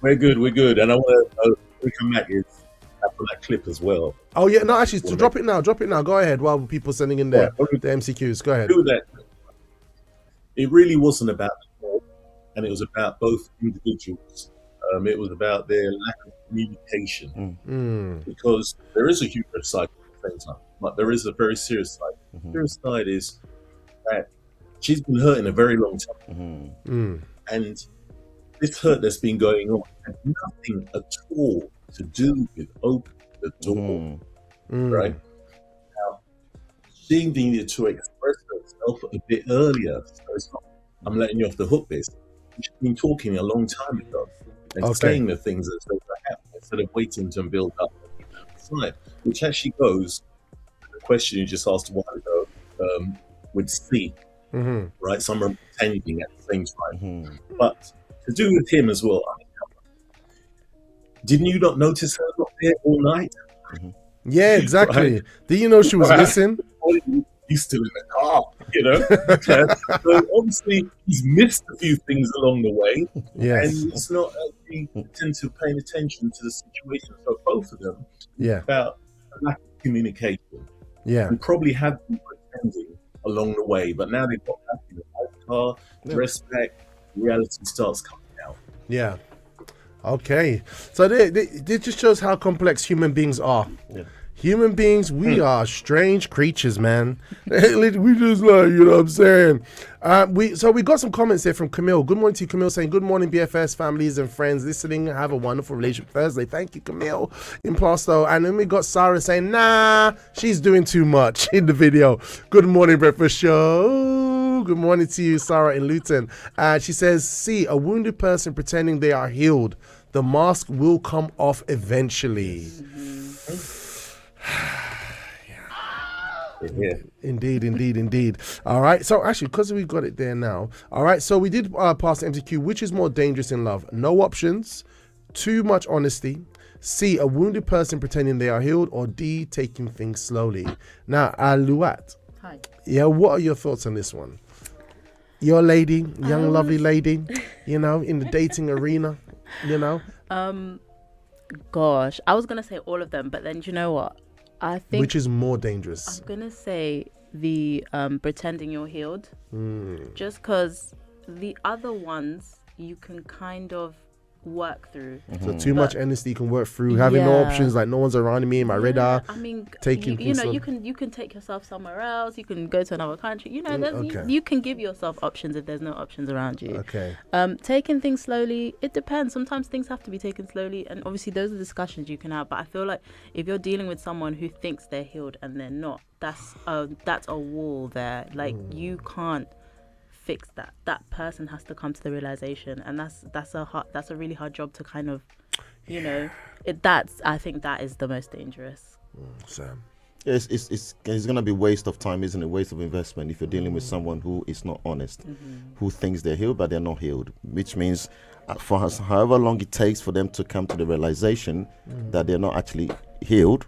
We're good. And I want to come back is have of that clip as well. Oh yeah, no, actually, so drop it now. Go ahead while people are sending in their the MCQs. Go ahead. Do that. It really wasn't about the law, and it was about both individuals. It was about their lack of communication, because there is a humorous side at the same time, but there is a very serious side. The serious side is that she's been hurt in a very long time, and this hurt that's been going on had nothing at all to do with opening the door, right? Now, she needed to express herself a bit earlier, so it's not, I'm letting you off the hook this. She's been talking a long time ago and saying the things that are happening instead of waiting to build up inside, which actually goes to the question you just asked a while ago with C, right? Someone pretending at the same time. But to do with him as well, I mean, didn't you not notice her not there all night? Yeah, exactly. Right? Did you know she was missing? He's still in the car, you know. So obviously he's missed a few things along the way, and he's not actually attentive, paying attention to the situation. So both of them, about a lack of communication, and probably have been pretending along the way. But now they've got back in the car, respect, reality starts coming out. Yeah. Okay. So it just shows how complex human beings are. Yeah. Human beings, we are strange creatures, man. We just like, you know what I'm saying? We got some comments here from Camille. Good morning to you, Camille, saying, good morning, BFS, families and friends listening. Have a wonderful relationship Thursday. Thank you, Camille, in Plasto. And then we got Sarah saying, nah, she's doing too much in the video. Good morning, Breakfast Show. Good morning to you, Sarah in Luton. She says, see, a wounded person pretending they are healed. The mask will come off eventually. Yeah. Indeed. All right. So actually, because we've got it there now. All right. So we did pass the MCQ. Which is more dangerous in love? No options. Too much honesty. C, a wounded person pretending they are healed. Or D, taking things slowly. Now, Luat. Hi. Yeah. What are your thoughts on this one? Your lady, young lovely lady. You know, in the dating arena. You know. Gosh, I was gonna say all of them, but then do you know what? I think which is more dangerous? I'm gonna say the pretending you're healed, just because the other ones you can kind of work through. So too much honesty you can work through, having no options, like no one's around me in my radar. I mean, taking you know, you can take yourself somewhere else. You can go to another country. You know, you can give yourself options if there's no options around you. Okay. Taking things slowly, it depends. Sometimes things have to be taken slowly, and obviously those are discussions you can have. But I feel like if you're dealing with someone who thinks they're healed and they're not, that's a wall there. Like you can't fix that person has to come to the realization, and that's a really hard job to kind of, you know, I think that is the most dangerous. Sam. It's going to be waste of time, isn't it? Waste of investment if you're dealing with someone who is not honest, who thinks they're healed but they're not healed, which means for however long it takes for them to come to the realization that they're not actually healed,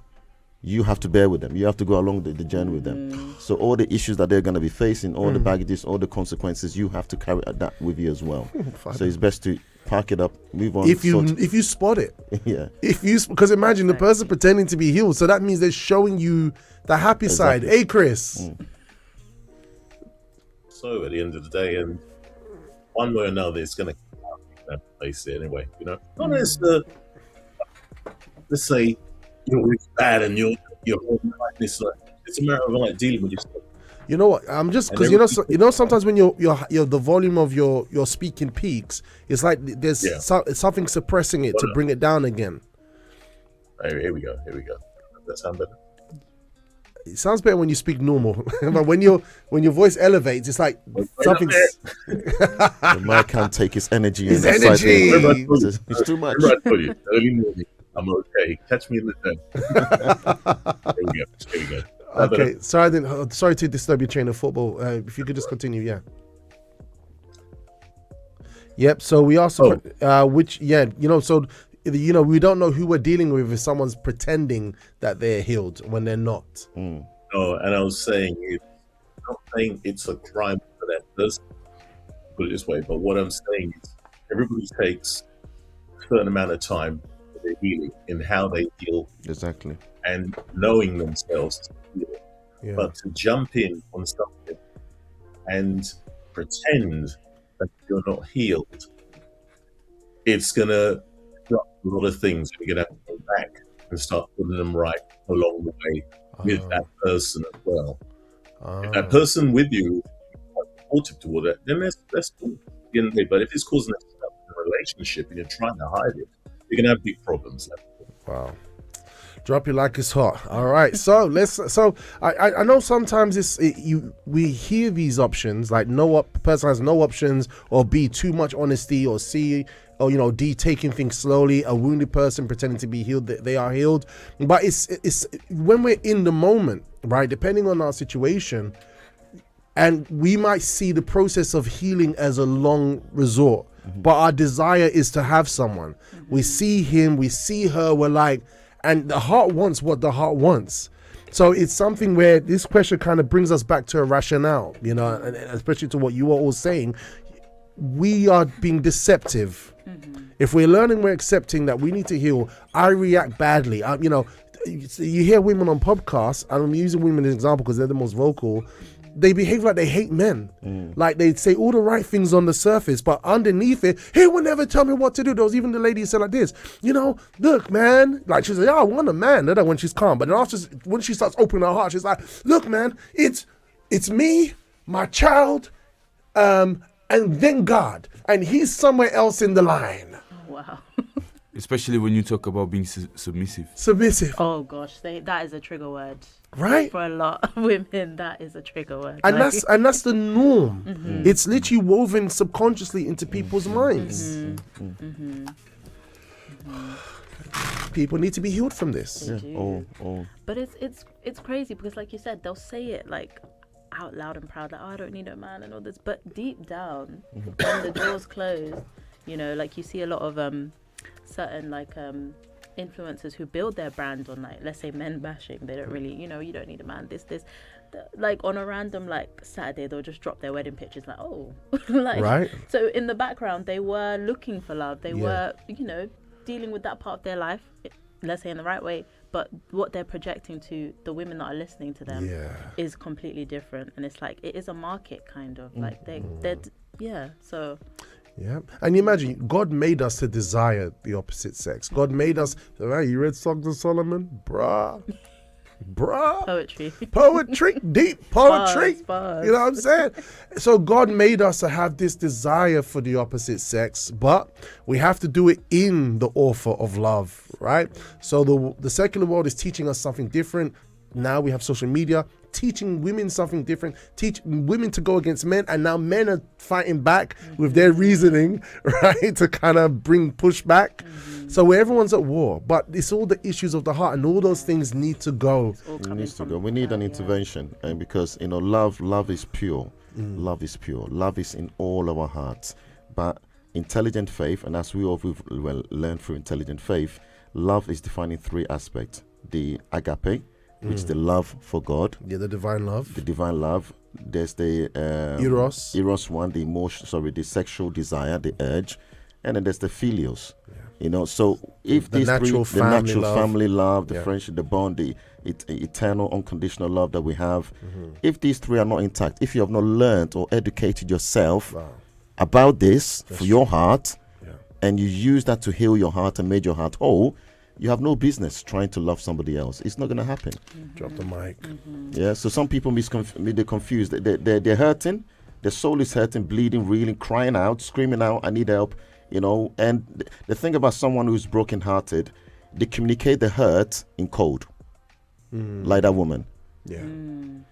you have to bear with them. You have to go along the journey with them. So all the issues that they're going to be facing, all the baggages, all the consequences, you have to carry that with you as well. So it's best to pack it up, move on. If you spot it, because imagine the person pretending to be healed, so that means they're showing you the happy side. Hey, Chris. So at the end of the day, and one way or another, it's going to come out place it anyway. You know, not as let's say you're really bad and you're like this. Like, it's a matter of like dealing with yourself. You know what? I'm just because you know sometimes when you're the volume of your speaking peaks, it's like there's something suppressing it to bring it down again. Here we go. Does that sound better? It sounds better when you speak normal, but when your voice elevates, it's like something's. The man can't take his energy. His energy. It's too much. Early morning. I'm okay. Catch me in the den. Here we go. Okay, sorry to disturb your train of football. If you could just continue, Yep. So we also, we don't know who we're dealing with if someone's pretending that they're healed when they're not. No, and I was saying, I'm not saying it's a crime for that person, put it this way, but what I'm saying is everybody takes a certain amount of time for their healing, in how they heal, Exactly. and knowing themselves to heal. Yeah. But to jump in on something and pretend that you're not healed, it's going to disrupt a lot of things. You're going to have to go back and start putting them right along the way with that person as well. If that person with you is quite supportive toward it, then that's cool. But if it's causing a disruption in a relationship and you're trying to hide it, you're going to have big problems. Wow. Drop you like it's hot. All right. So I know sometimes we hear these options like person has no options, or B, too much honesty, or C, or D, taking things slowly, a wounded person pretending to be healed, that they are healed. But it's when we're in the moment, right, depending on our situation, and we might see the process of healing as a long resort, but our desire is to have someone. We see him, we see her, we're like, and the heart wants what the heart wants. So it's something where this question kind of brings us back to a rationale, and especially to what you are all saying. We are being deceptive. If we're learning, we're accepting that we need to heal. I react badly. You hear women on podcasts, and I'm using women as an example because they're the most vocal. They behave like they hate men. Like they say all the right things on the surface, but underneath it, he will never tell me what to do. There was even the lady who said like this, look, man. Like she's like, I want a man. When she's calm. But then after, when she starts opening her heart, she's like, look, man, it's me, my child, and then God. And he's somewhere else in the line. Oh, wow. Especially when you talk about being submissive. Submissive. Oh gosh, that is a trigger word. Right? For a lot of women, that is a trigger word. And that's the norm. It's literally woven subconsciously into people's minds. People need to be healed from this. But it's crazy because, like you said, they'll say it like out loud and proud, like, oh, I don't need a man and all this. But deep down, when the door's closed, like you see a lot of certain influencers who build their brand on, like, let's say men bashing. They don't really, you don't need a man, this like on a random like Saturday they'll just drop their wedding pictures, like, oh, like, right. So in the background they were looking for love, they were dealing with that part of their life, let's say in the right way, but what they're projecting to the women that are listening to them is completely different. And it's like, it is a market kind of like so yeah. And you imagine, God made us to desire the opposite sex. God made us, right? You read Songs of Solomon? Bruh. Poetry. Deep poetry. Bars. You know what I'm saying? So God made us to have this desire for the opposite sex, but we have to do it in the offer of love, right? So the secular world is teaching us something different. Now we have social media teaching women something different, teach women to go against men, and now men are fighting back with their reasoning, right, to kind of bring pushback. So where everyone's at war, but it's all the issues of the heart, and all those things need to go. We need an intervention, and because love is pure. Love is pure. Love is in all our hearts. But intelligent faith, and as we all learned through intelligent faith, love is defined in three aspects: the agape, which is the love for God. Yeah, the divine love. The divine love. There's the eros one, the emotion, the sexual desire, the urge, and then there's the philios. So if the these natural three, the natural love. family love, the friendship, the bond, the eternal unconditional love that we have, if these three are not intact, if you have not learned or educated yourself about this for your heart, and you use that to heal your heart and made your heart whole, you have no business trying to love somebody else. It's not going to happen. Drop the mic. Yeah, so some people they're confused. They're hurting. Their soul is hurting, bleeding, reeling, crying out, screaming out, I need help. And the thing about someone who's brokenhearted, they communicate the hurt in code, like that woman. Yeah.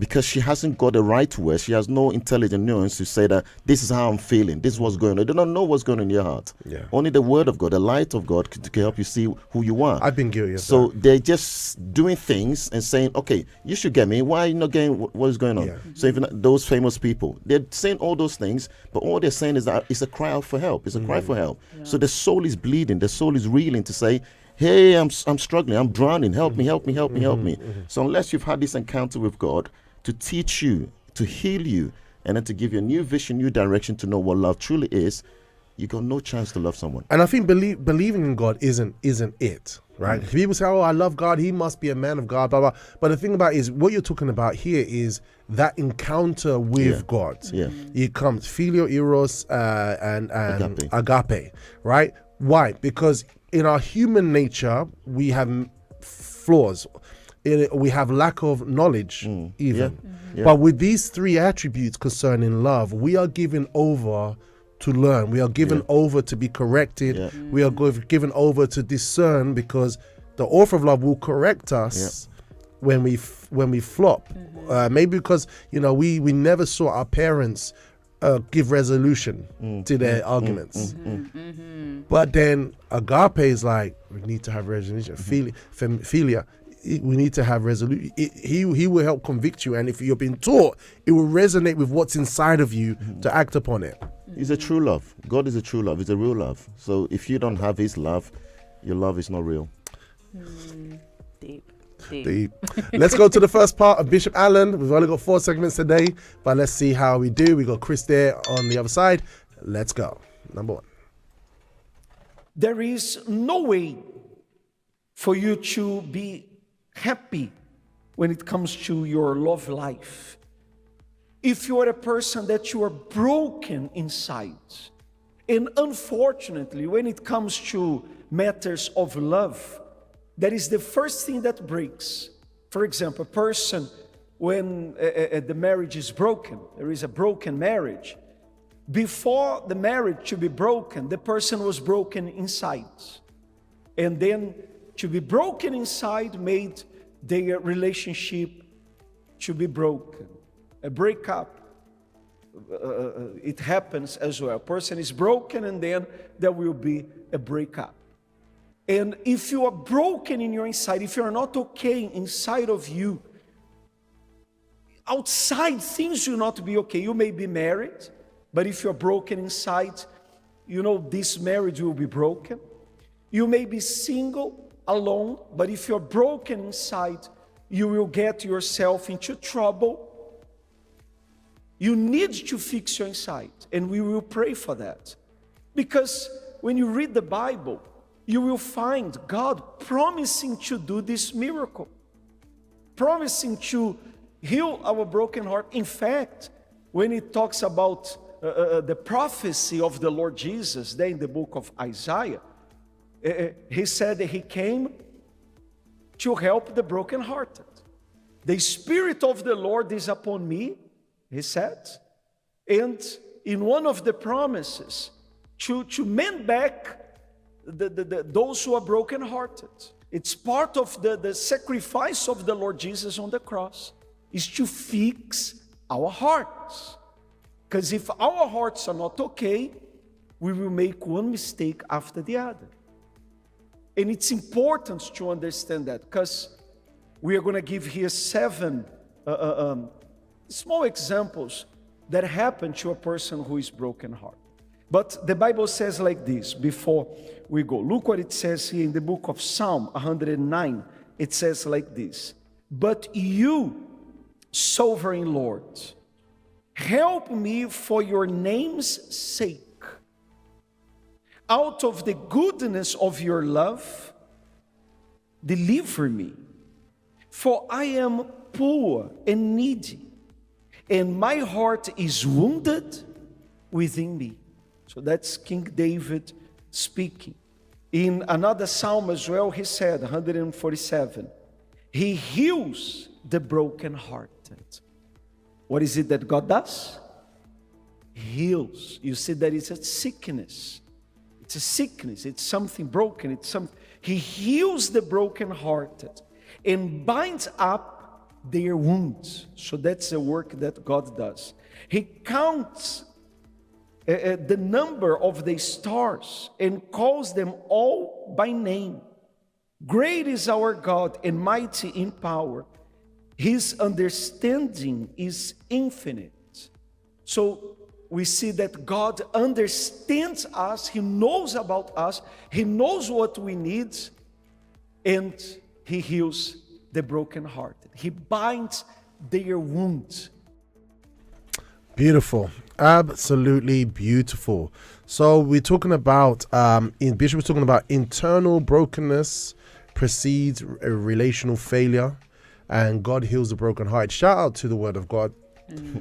Because she hasn't got the right words. She has no intelligent nuance to say that this is how I'm feeling. This is what's going on. They don't know what's going on in your heart. Yeah. Only the word of God, the light of God can help you see who you are. I've been guilty of so that. They're just doing things and saying, okay, you should get me. Why are you not getting what is going on? Yeah. So even those famous people, they're saying all those things, but all they're saying is that it's a cry out for help. It's a cry for help. Yeah. So the soul is bleeding. The soul is reeling to say, hey, I'm struggling. I'm drowning. Help me. So unless you've had this encounter with God to teach you, to heal you, and then to give you a new vision, new direction to know what love truly is, you got no chance to love someone. And I think believing in God isn't it, right? People say, "Oh, I love God. He must be a man of God." Blah blah. But the thing about it is, what you're talking about here is that encounter with God. Yeah. It comes filio, eros, and Agape. agape, right? Why? Because in our human nature, we have flaws. We have lack of knowledge, even. Yeah. But with these three attributes concerning love, we are given over to learn. We are given over to be corrected. Yeah. We are given over to discern, because the author of love will correct us when we flop. Maybe because we never saw our parents give resolution to their arguments. But then agape is like, we need to have resolution. Philia, we need to have resolution. He will help convict you, and if you're being taught, it will resonate with what's inside of you to act upon it. He's a true love. God is a true love. He's a real love. So if you don't have his love, your love is not real. Deep. Let's go to the first part of Bishop Allen. We've only got 4 segments today, but let's see how we do. We got Chris there on the other side. Let's go. Number 1. There is no way for you to be happy when it comes to your love life if you are a person that you are broken inside. And unfortunately, when it comes to matters of love, that is the first thing that breaks. For example, a person, when the marriage is broken, there is a broken marriage. Before the marriage to be broken, the person was broken inside. And then to be broken inside made their relationship to be broken. A breakup, it happens as well. A person is broken and then there will be a breakup. And if you are broken in your inside, if you are not okay inside of you, outside things will not be okay. You may be married, but if you're broken inside, this marriage will be broken. You may be single, alone, but if you're broken inside, you will get yourself into trouble. You need to fix your inside, and we will pray for that. Because when you read the Bible, you will find God promising to do this miracle, promising to heal our broken heart. In fact, when it talks about the prophecy of the Lord Jesus, there in the book of Isaiah, he said that he came to help the brokenhearted. The Spirit of the Lord is upon me, he said, and in one of the promises, to mend back those who are brokenhearted. It's part of the sacrifice of the Lord Jesus on the cross, is to fix our hearts. Because if our hearts are not okay, we will make one mistake after the other. And it's important to understand that, because we are going to give here 7 small examples that happen to a person who is broken heart. But the Bible says like this before we go. Look what it says here in the book of Psalm 109. It says like this: "But you, sovereign Lord, help me for your name's sake. Out of the goodness of your love, deliver me. For I am poor and needy, and my heart is wounded within me." So that's King David speaking. In another psalm as well, he said, 147, he heals the brokenhearted. What is it that God does? Heals. You see that it's a sickness. It's a sickness. It's something broken. It's something. He heals the brokenhearted and binds up their wounds. So that's the work that God does. He counts the number of the stars and calls them all by name. Great is our God and mighty in power. His understanding is infinite. So we see that God understands us. He knows about us. He knows what we need, and he heals the brokenhearted. He binds their wounds. Beautiful. Absolutely beautiful. So we're talking about Bishop was talking about internal brokenness precedes a relational failure, and God heals the broken heart. Shout out to the Word of God.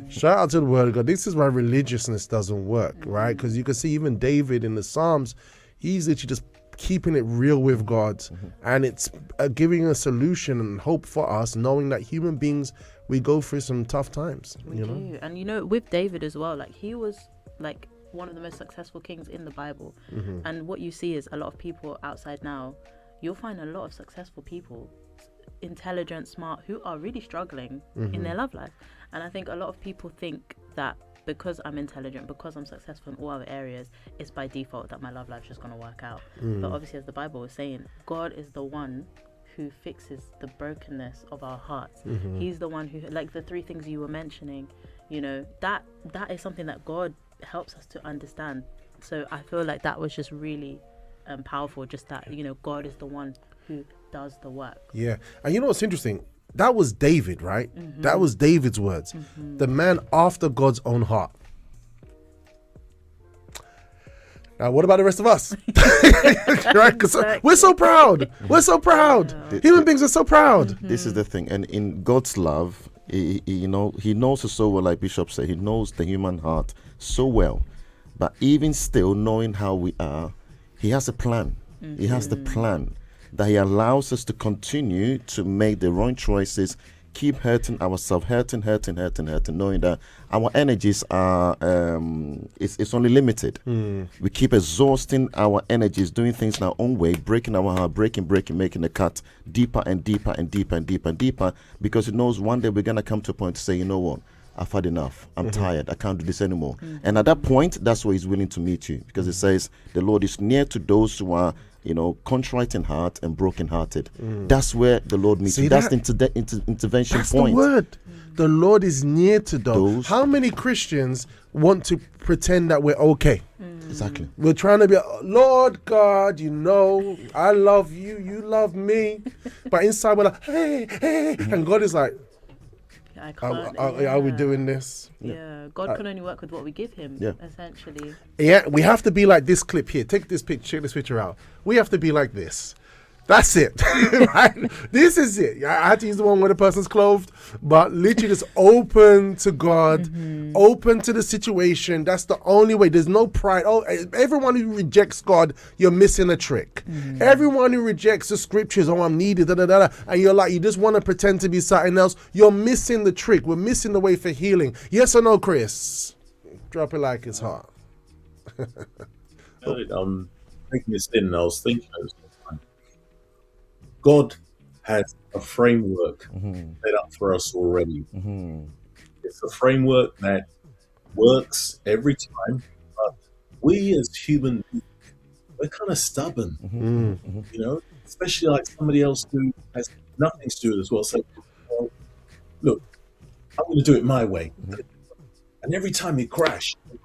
Shout out to the Word of God. This is why religiousness doesn't work, right? Because you can see even David in the Psalms, he's literally just keeping it real with God, and it's giving a solution and hope for us, knowing that human beings, we go through some tough times. You know, and with David as well, like he was like one of the most successful kings in the Bible, and what you see is a lot of people outside now. You'll find a lot of successful people, intelligent, smart, who are really struggling in their love life. And I think a lot of people think that because I'm intelligent, because I'm successful in all other areas, it's by default that my love life's just going to work out. But obviously, as the Bible is saying, God is the one who fixes the brokenness of our hearts. He's the one who, like the 3 things you were mentioning, that is something that God helps us to understand. So I feel like that was just really powerful, just that, God is the one who does the work. Yeah. And you know what's interesting? That was David, right? That was David's words. The man after God's own heart. Now, what about the rest of us? Right? 'Cause we're so proud. We're so proud. Human beings are so proud. This is the thing. And in God's love, he knows us so well, like Bishop said. He knows the human heart so well. But even still, knowing how we are, he has a plan. He has the plan that he allows us to continue to make the wrong choices, keep hurting ourselves, hurting, knowing that our energies are, it's only limited. We keep exhausting our energies, doing things in our own way, breaking our heart, breaking, making the cut deeper and deeper, because he knows one day we're going to come to a point to say, you know what? I've had enough. I'm tired. I can't do this anymore. And at that point, that's where he's willing to meet you, because it says the Lord is near to those who are, contrite in heart and broken-hearted. That's where the Lord meets you. That's the intervention that's point. The word. The Lord is near to those. How many Christians want to pretend that we're okay? Exactly. We're trying to be, Lord God, I love you, you love me. But inside we're like, hey. And God is like, I can't, are we doing this? Yeah, God can only work with what we give him, essentially. Yeah, we have to be like this clip here. Take this picture, check this picture out. We have to be like this. That's it. Right? This is it. I had to use the one where the person's clothed, but literally just open to God, open to the situation. That's the only way. There's no pride. Oh, everyone who rejects God, you're missing a trick. Everyone who rejects the scriptures, I'm needed, and you're like, you just want to pretend to be something else, you're missing the trick. We're missing the way for healing. Yes or no, Chris? Drop it like it's hot. I'm taking this in, and I was thinking, God has a framework set up for us already. It's a framework that works every time, but we as human beings, we're kind of stubborn, especially like somebody else who has nothing to do with it as well. So, look, I'm going to do it my way. And every time you crash, and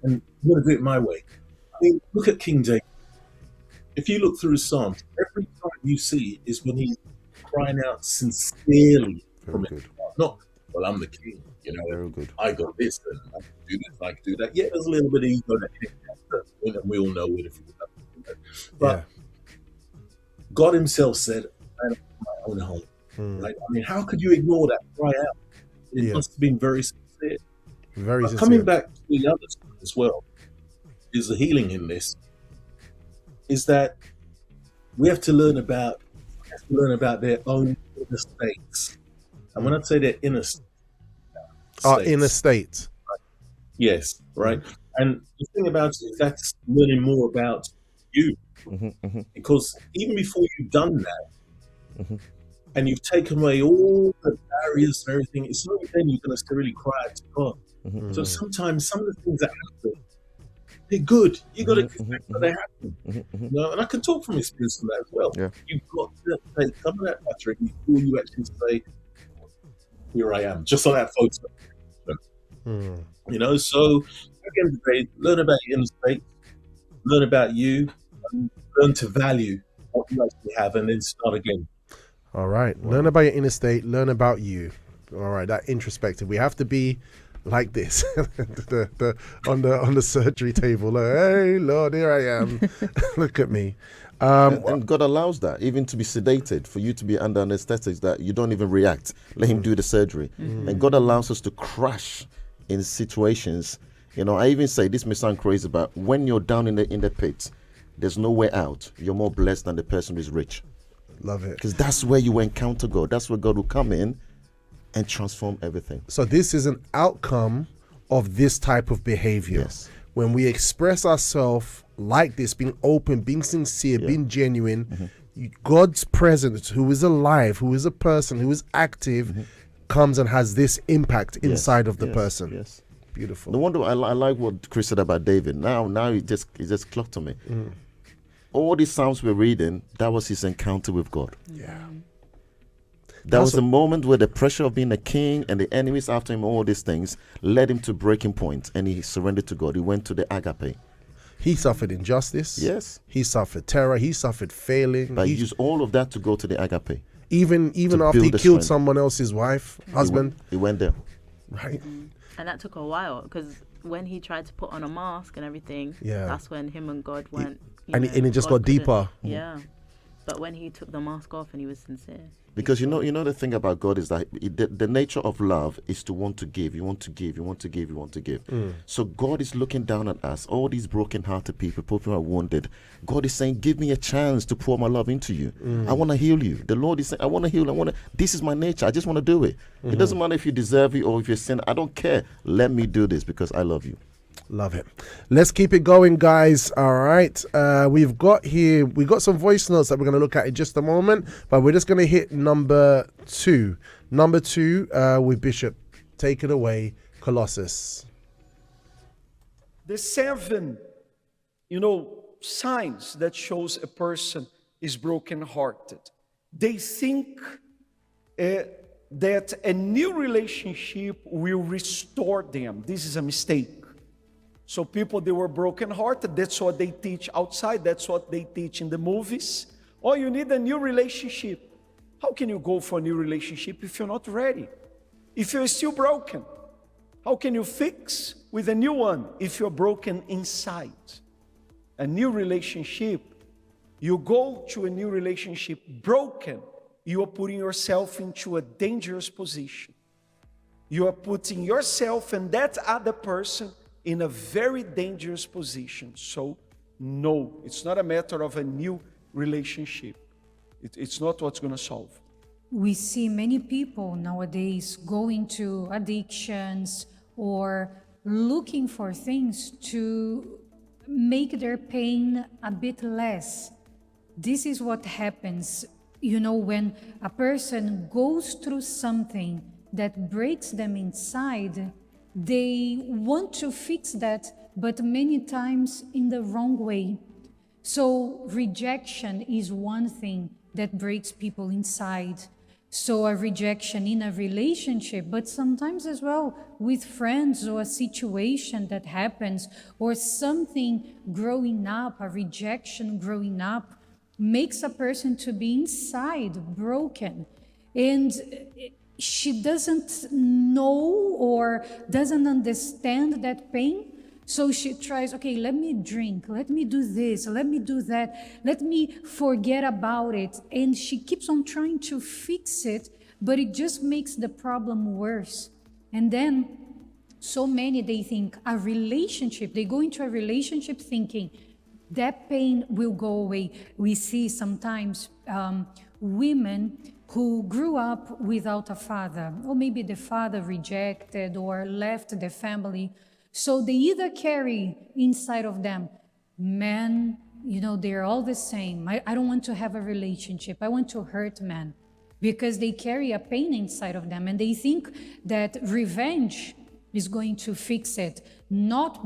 I'm going to do it my way. I mean, look at King David. If you look through his Psalms, every time you see is when he's crying out sincerely from his heart. Not, well, I'm the king, Very good. I got this, and I can do this, I can do that. Yeah, there's a little bit of ego that hits that, and we all know what if we have to do that. But God himself said, I am my own home. Right? I mean, how could you ignore that cry out? It must have been very sincere. Very sincere. Coming back to the other stuff as well, is the healing in this. Is that we have to learn about their own inner states. And when I say their inner states, our inner state. Right? Yes, right. And the thing about it is that's learning more about you. Because even before you've done that, and you've taken away all the barriers and everything, it's only then you're going to really cry out to God. So sometimes some of the things that happen, they're good. You got to expect that they happen. And I can talk from experience on that as well. Yeah. You've got to take some of that battery before you actually say, "Here I am," just like that photo. So at the end of the day, learn about your inner state, learn about you, and learn to value what you actually have, and then start again. All right. Learn about your inner state. Learn about you. All right. That introspective. We have to be like this, on the surgery table. Like, hey, Lord, here I am. Look at me. And God allows that, even to be sedated, for you to be under anesthetics, that you don't even react. Let him do the surgery. And God allows us to crash in situations. I even say, this may sound crazy, but when you're down in the pit, there's no way out. You're more blessed than the person who's rich. Love it. Because that's where you encounter God. That's where God will come in and transform everything. So this is an outcome of this type of behavior. Yes. When we express ourselves like this, being open, being sincere, being genuine, God's presence, who is alive, who is a person, who is active, comes and has this impact inside of the person. Yes. Beautiful. No wonder I like what Chris said about David. Now it just clocked to me. All these Psalms we're reading, that was his encounter with God. Yeah. That was a moment where the pressure of being a king and the enemies after him, all these things, led him to breaking point, and he surrendered to God. He went to the Agape. He suffered injustice. Yes. He suffered terror. He suffered failing. But he used all of that to go to the Agape. Even after he killed someone else's wife, husband. He went there. Right. And that took a while, because when he tried to put on a mask and everything, that's when him and God went. And it just got deeper. Yeah. But when he took the mask off and he was sincere. Because you know the thing about God is that the nature of love is to want to give. You want to give. You want to give. You want to give. So God is looking down at us, all these broken-hearted people who are wounded. God is saying, give me a chance to pour my love into you. I want to heal you. The Lord is saying, I want to heal. This is my nature. I just want to do it. It doesn't matter if you deserve it or if you're sin. I don't care. Let me do this because I love you. Love it. Let's keep it going, guys. All right. We've got some voice notes that we're going to look at in just a moment, but we're just going to hit number 2. Number 2 with Bishop. Take it away, Colossus. The 7, signs that shows a person is brokenhearted. They think that a new relationship will restore them. This is a mistake. So people, they were brokenhearted. That's what they teach outside. That's what they teach in the movies. Oh, you need a new relationship. How can you go for a new relationship if you're not ready? If you're still broken? How can you fix with a new one if you're broken inside? A new relationship, you go to a new relationship broken, you are putting yourself into a dangerous position. You are putting yourself and that other person in a very dangerous position. So, no, it's not a matter of a new relationship. It's not what's going to solve. We see many people nowadays going to addictions or looking for things to make their pain a bit less. This is what happens, when a person goes through something that breaks them inside. They want to fix that, but many times in the wrong way. So rejection is one thing that breaks people inside. So a rejection in a relationship, but sometimes as well with friends, or a situation that happens, or something growing up, a rejection growing up, makes a person to be inside broken. And she doesn't know or doesn't understand that pain. So she tries, okay, let me drink, let me do this, let me do that, let me forget about it. And she keeps on trying to fix it, but it just makes the problem worse. And then so many, they think a relationship, they go into a relationship thinking that pain will go away. We see sometimes women who grew up without a father, or maybe the father rejected or left the family. So they either carry inside of them, men, they're all the same. I don't want to have a relationship. I want to hurt men, because they carry a pain inside of them and they think that revenge is going to fix it. Not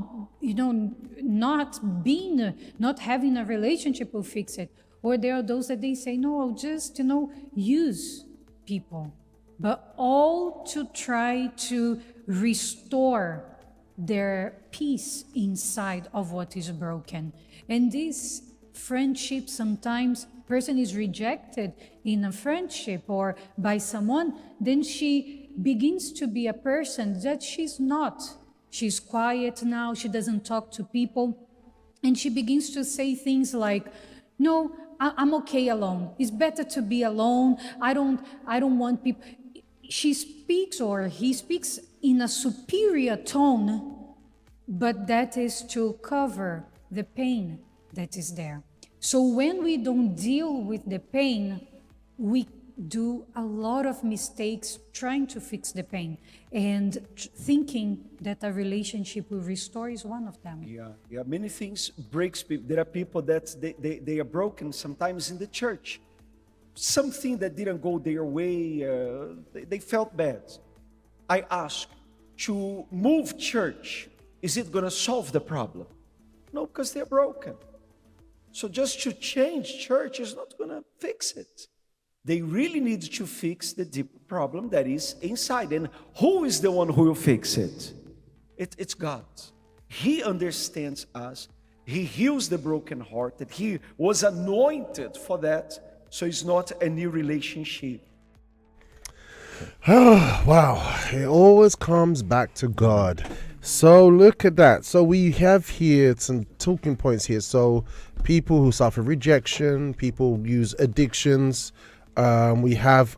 having a relationship will fix it. Or there are those that they say, no, I'll just, use people. But all to try to restore their peace inside of what is broken. And this friendship, sometimes person is rejected in a friendship or by someone, then she begins to be a person that she's not. She's quiet now, she doesn't talk to people, and she begins to say things like, no, I'm okay alone. It's better to be alone. I don't want people. She speaks, or he speaks, in a superior tone, but that is to cover the pain that is there. So when we don't deal with the pain, we do a lot of mistakes trying to fix the pain, and thinking that a relationship will restore is one of them. Yeah. Many things breaks people. There are people that they are broken sometimes in the church. Something that didn't go their way, they felt bad. I ask, to move church, is it going to solve the problem? No, because they're broken. So just to change church is not going to fix it. They really need to fix the deep problem that is inside. And who is the one who will fix it? It's God. He understands us. He heals the broken heart. That He was anointed for that. So it's not a new relationship. Wow, it always comes back to God. So look at that. So we have here some talking points here. So people who suffer rejection, people use addictions. We have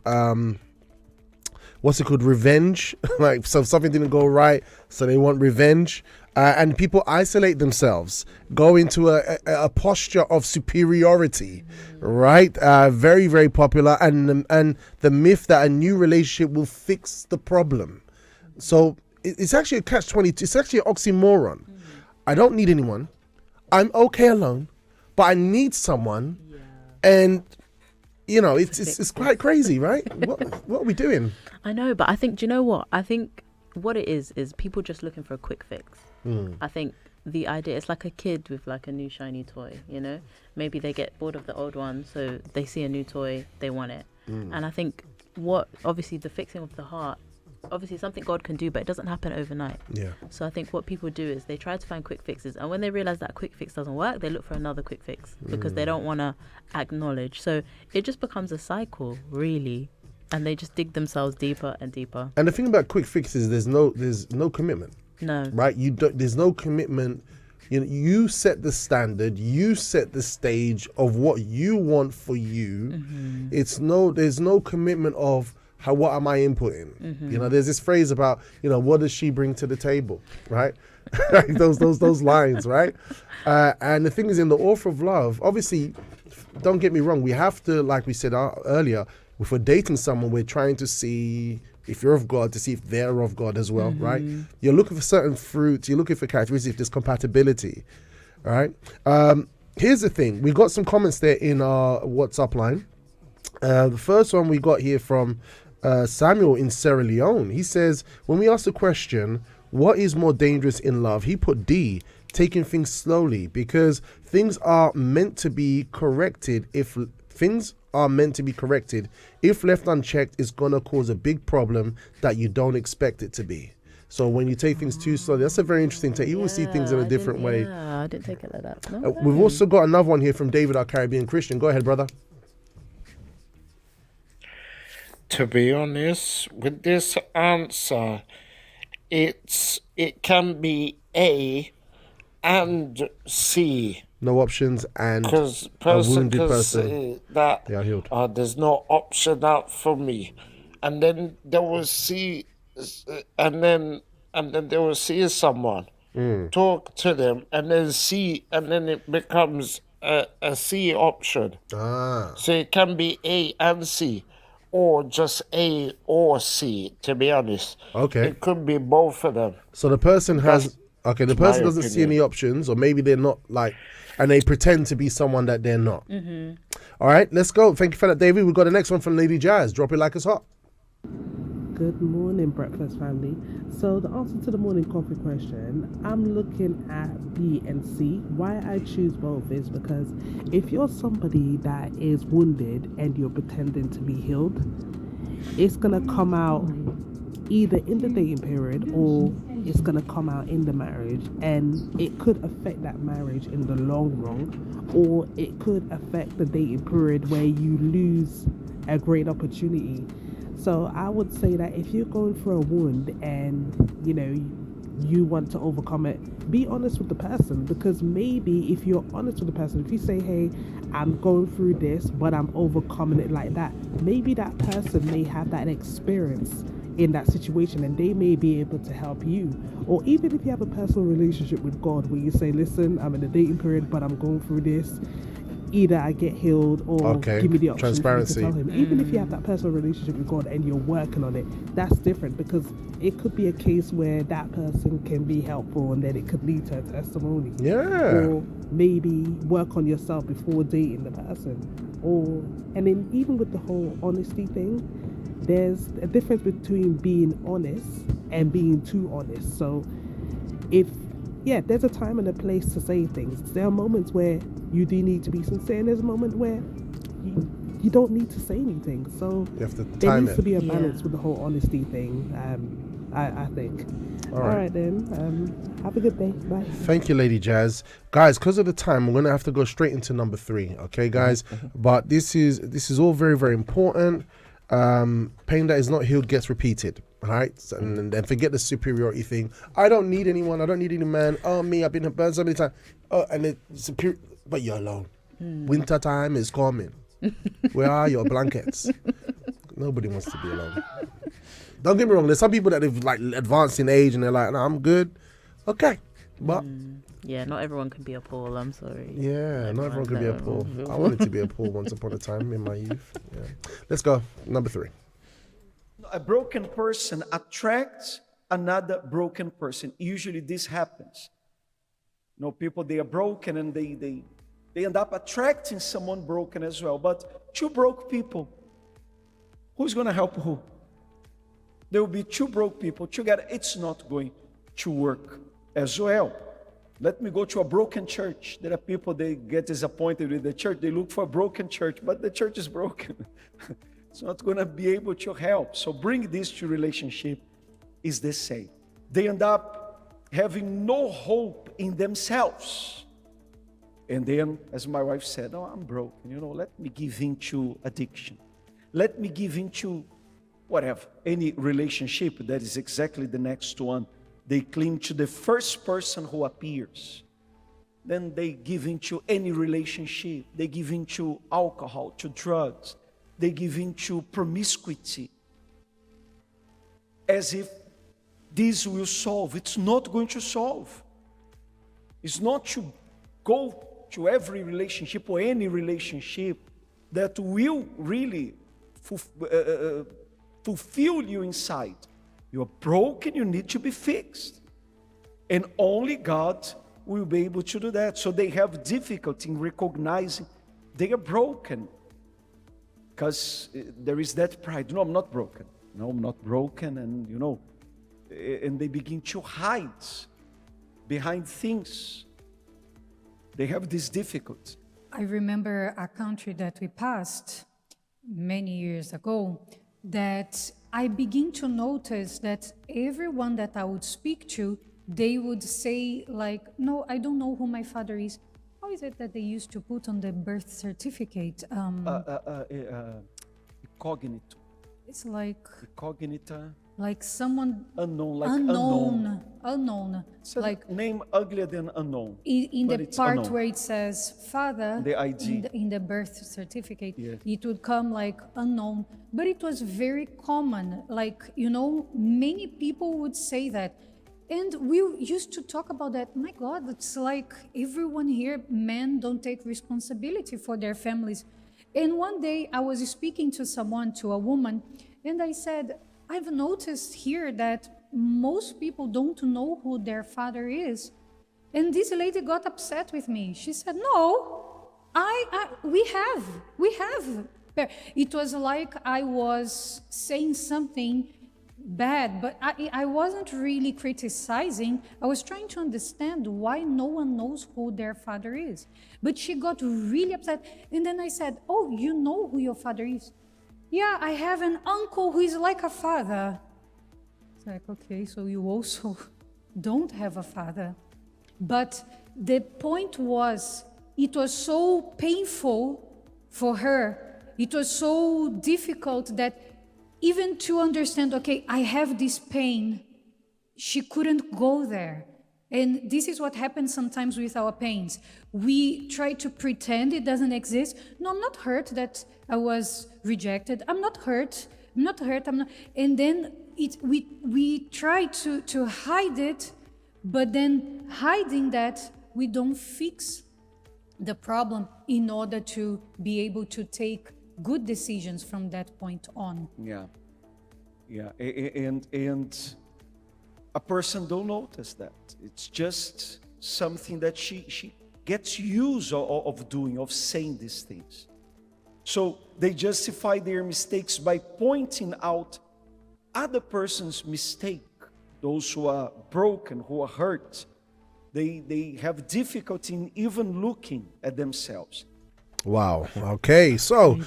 what's it called, revenge. Like, so something didn't go right, so they want revenge. And people isolate themselves, go into a posture of superiority, right? Very, very popular. And the myth that a new relationship will fix the problem. So it's actually a catch-22. It's actually an oxymoron. I don't need anyone. I'm okay alone, but I need someone. And you know, it's quite crazy, right? What are we doing? I know, but I think, do you know what? I think what it is people just looking for a quick fix. I think the idea, it's like a kid with like a new shiny toy, you know? Maybe they get bored of the old one, so they see a new toy, they want it. And I think obviously the fixing of the heart, obviously something God can do, but it doesn't happen overnight. So I think what people do is they try to find quick fixes, and when they realize that quick fix doesn't work, they look for another quick fix because they don't want to acknowledge. So it just becomes a cycle, really, and they just dig themselves deeper and deeper. And the thing about quick fixes, there's no commitment. No. Right? There's no commitment. You know, you set the standard, you set the stage of what you want for you. There's no commitment of what am I inputting? You know, there's this phrase about, you know, what does she bring to the table, right? those lines, right? And the thing is, in the offer of love, obviously, don't get me wrong, we have to, like we said earlier, if we're dating someone, we're trying to see if you're of God, to see if they're of God as well, right? You're looking for certain fruits, you're looking for characteristics, if there's compatibility, right? Here's the thing, we got some comments there in our WhatsApp line. The first one we got here from Samuel in Sierra Leone. He says, when we ask the question, what is more dangerous in love? He put D, taking things slowly, because things are meant to be corrected. If left unchecked, it's going to cause a big problem that you don't expect it to be. So when you take things too slowly, that's a very interesting take. You will see things in a different way. I didn't take it like that. We've also got another one here from David, our Caribbean Christian. Go ahead, brother. To be honest, with this answer, it can be A and C. No options and because a wounded person. That they are healed. There's no option out for me, and then there was C, and then they will see someone, talk to them, and then C, and then it becomes a C option. So it can be A and C, or just A or C. To be honest, it could be both of them. So the person has the person doesn't see any options, or maybe they're not like, and they pretend to be someone that they're not. All right, let's go. Thank you for that, David. We've got the next one from Lady Jazz. Drop it like it's hot. Good morning, breakfast family. So the answer to the morning coffee question, I'm looking at B and C. Why I choose both is because if you're somebody that is wounded and you're pretending to be healed, it's gonna come out either in the dating period or it's gonna come out in the marriage, and it could affect that marriage in the long run, or it could affect the dating period where you lose a great opportunity. So I would say that if you're going through a wound and, you know, you want to overcome it, be honest with the person, because maybe if you're honest with the person, if you say, hey, I'm going through this but I'm overcoming it like that, maybe that person may have that experience in that situation and they may be able to help you. Or even if you have a personal relationship with God where you say, listen, I'm in a dating period but I'm going through this, either I get healed or give me the option transparency. to tell him. Even if you have that personal relationship with God and you're working on it, that's different, because it could be a case where that person can be helpful and then it could lead to a testimony. Or maybe work on yourself before dating the person. And then even with the whole honesty thing, there's a difference between being honest and being too honest. So there's a time and a place to say things. There are moments where you do need to be sincere, and there's a moment where you don't need to say anything. So you have to time there needs it. to be a balance with the whole honesty thing, I think. All right then. Have a good day. Bye. Thank you, Lady Jazz. Guys, because of the time, we're going to have to go straight into number 3. Okay, guys? But this is all very, very important. Pain that is not healed gets repeated. All right, and then forget the superiority thing. I don't need anyone. I don't need any man. Oh, me, I've been burned so many times. Oh, and it's superior, but you're alone. Winter time is coming. Where are your blankets? Nobody wants to be alone. Don't get me wrong. There's some people that have like advanced in age and they're like, no, I'm good. Okay, but yeah, not everyone can be a Paul. I'm sorry. Yeah, not everyone can be a Paul. I wanted to be a Paul once upon a time in my youth. Yeah. Let's go. Number 3. A broken person attracts another broken person. Usually this happens. You know, people, they are broken and they end up attracting someone broken as well. But 2 broke people, who's going to help who? There will be 2 broke people together. It's not going to work as well. Let me go to a broken church. There are people, they get disappointed with the church. They look for a broken church, but the church is broken. It's not going to be able to help. So bring this to relationship is the same. They end up having no hope in themselves. And then, as my wife said, oh, I'm broken. You know, let me give in to addiction. Let me give in to whatever. Any relationship that is exactly the next one. They cling to the first person who appears. Then they give into any relationship. They give into alcohol, to drugs. They give into promiscuity. As if this will solve. It's not going to solve. It's not to go to every relationship or any relationship that will really fulfill you inside. You're broken, you need to be fixed. And only God will be able to do that. So they have difficulty in recognizing they are broken. Because there is that pride. No, I'm not broken. No, I'm not broken. And you know, and they begin to hide behind things. They have this difficulty. I remember a country that we passed many years ago that I begin to notice that everyone that I would speak to, they would say like, no, I don't know who my father is. How is it that they used to put on the birth certificate? Incognito. It's like... Incognita. Like someone... Unknown, like unknown. So like name uglier than unknown. In the part unknown. Where it says father, the ID. In the birth certificate, yes. It would come like unknown. But it was very common. Like, you know, many people would say that. And we used to talk about that. My God, it's like everyone here, men don't take responsibility for their families. And one day I was speaking to someone, to a woman, and I said, I've noticed here that most people don't know who their father is. And this lady got upset with me. She said, no, we have. It was like I was saying something bad, but I wasn't really criticizing. I was trying to understand why no one knows who their father is. But she got really upset. And then I said, oh, you know who your father is? Yeah, I have an uncle who is like a father. It's like, okay, so you also don't have a father. But the point was, it was so painful for her. It was so difficult that even to understand, okay, I have this pain. She couldn't go there. And this is what happens sometimes with our pains. We try to pretend it doesn't exist. No, I'm not hurt that I was rejected. I'm not hurt. I'm not hurt. I'm not. And then we try to hide it, but then hiding that, we don't fix the problem in order to be able to take good decisions from that point on. Yeah. And a person don't notice that. It's just something that she gets used of doing, of saying these things. So they justify their mistakes by pointing out other person's mistake. Those who are broken, who are hurt, they have difficulty in even looking at themselves. Wow. Okay. So,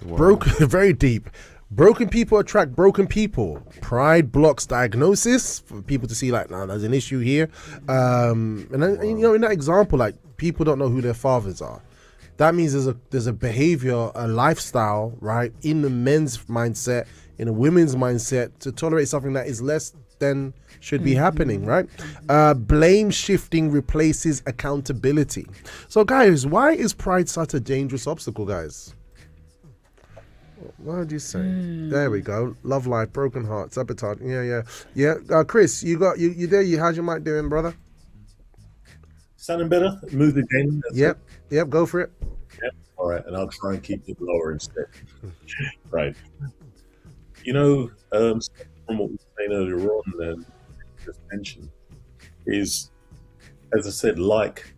broken, very deep. Broken people attract broken people. Pride blocks diagnosis for people to see, like, nah, there's an issue here. And then, you know, in that example, like, people don't know who their fathers are. That means there's a behavior, a lifestyle, right, in the men's mindset, in the women's mindset, to tolerate something that is less than should be happening, right? Blame shifting replaces accountability. So, guys, why is pride such a dangerous obstacle, guys? What did you say? There we go. Love life, broken heart, sabotage. Yeah. Chris, you there? How's your mic doing, brother? Sounding better? Move again? Yep, go for it. Yep. All right, and I'll try and keep it lower instead. Right. You know, from what we were saying earlier on, and just mentioned, is, as I said, like,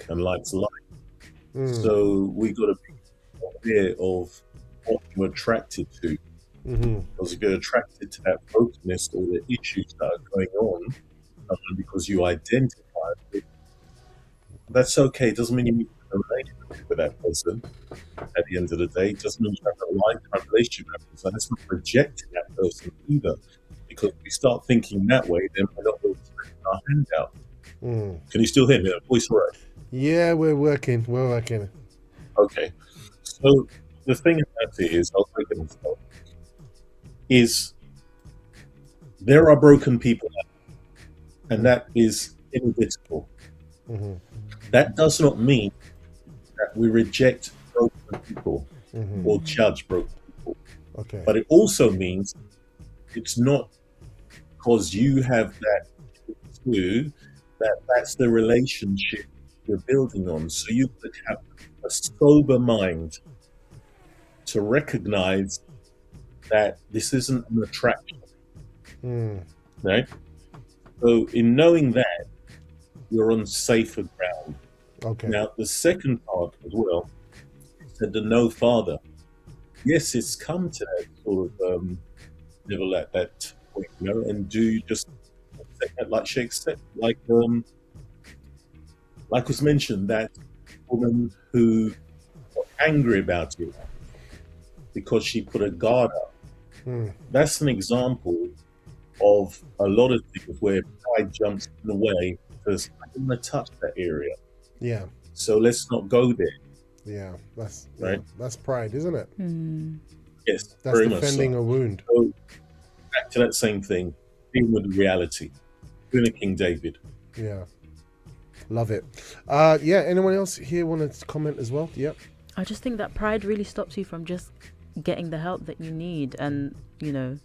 and like's like. So we got to be aware of what you're attracted to. Because if you're attracted to that brokenness or the issues that are going on, because you identify with it, that's okay. It doesn't mean you need a relationship with that person at the end of the day. It doesn't mean you have a lifetime relationship with that person. It's not rejecting that person either. Because if we start thinking that way, then we're not going to take our hand out. Can you still hear me? Voice all right? Yeah, we're working. Okay. So the thing about it is, I'll take it myself, is there are broken people out there, and that is inevitable. That does not mean that we reject broken people or judge broken people. Okay. But it also means it's not because you have that too, that's the relationship you're building on. So you could have a sober mind to recognize that this isn't an attraction. Right? So in knowing that, you're on safer ground. Okay. Now, the second part as well, said the no father. Yes, it's come to that sort of level at that point, you know, and do you just, like Sheikh said, like was mentioned, that woman who got angry about it because she put a guard up. That's an example of a lot of things where pride jumps in the way because I didn't want to touch that area. Yeah. So let's not go there. Yeah, that's right. Yeah, that's pride, isn't it? Yes, that's very defending much so. a wound. So back to that same thing, dealing with reality. Doing a King David. Yeah, love it. Yeah, anyone else here want to comment as well? Yep. I just think that pride really stops you from just getting the help that you need, and you know,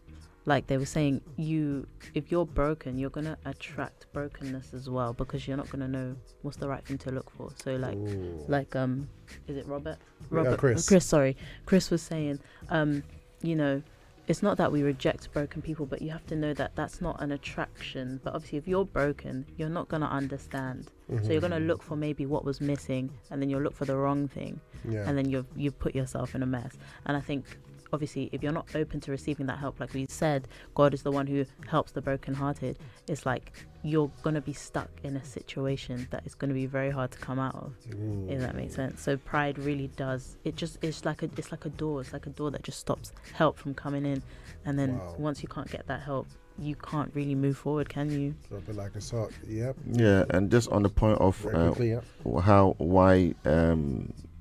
like they were saying, if you're broken, you're gonna attract brokenness as well, because you're not gonna know what's the right thing to look for. So is it Robert? Chris, sorry. Chris was saying, you know, it's not that we reject broken people, but you have to know that that's not an attraction. But obviously, if you're broken, you're not gonna understand. So you're gonna look for maybe what was missing, and then you'll look for the wrong thing, and then you've put yourself in a mess. And I think, obviously, if you're not open to receiving that help, like we said, God is the one who helps the brokenhearted. It's like you're gonna be stuck in a situation that is gonna be very hard to come out of. If that makes sense. So pride really does. It's like a door. It's like a door that just stops help from coming in, and then once you can't get that help, you can't really move forward, can you? So a bit like a sock. Yep. Yeah, and just on the point of why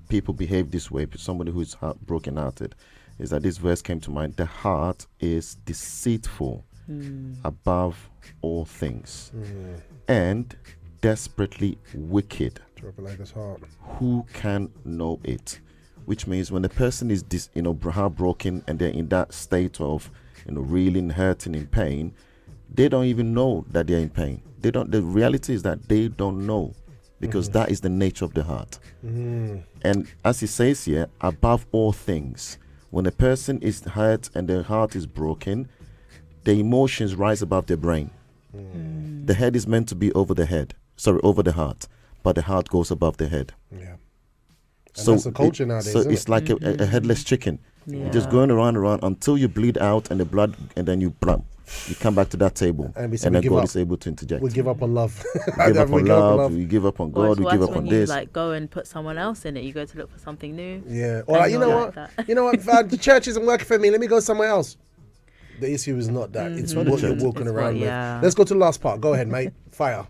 people behave this way, somebody who's broken-hearted, is that this verse came to mind. The heart is deceitful above all things and desperately wicked. Who can know it? Which means when a person is heartbroken and they're in that state of reeling, hurting, in pain, they don't even know that they're in pain. They don't. The reality is that they don't know, because that is the nature of the heart. And as he says here, above all things, when a person is hurt and their heart is broken, the emotions rise above their brain. The head is meant to be over the heart, but the heart goes above the head. Yeah. And So that's the culture nowadays. So isn't it's it? like a headless chicken. Yeah. You're just going around until you bleed out, and the blood, and then you come back to that table, And we say and we then give God up. is able to interject. We give up on love. We give up on love. We give up on Or God. it's We worse give up when on you this. like go and put someone else in it. You go to look for something new. Yeah. And Or like, you you're know like what? that. You know what? Vad, the church isn't working for me. Let me go somewhere else. The issue is not that. It's not what the you're church. walking It's around what- with. yeah. Let's go to the last part. Go ahead, mate. Fire.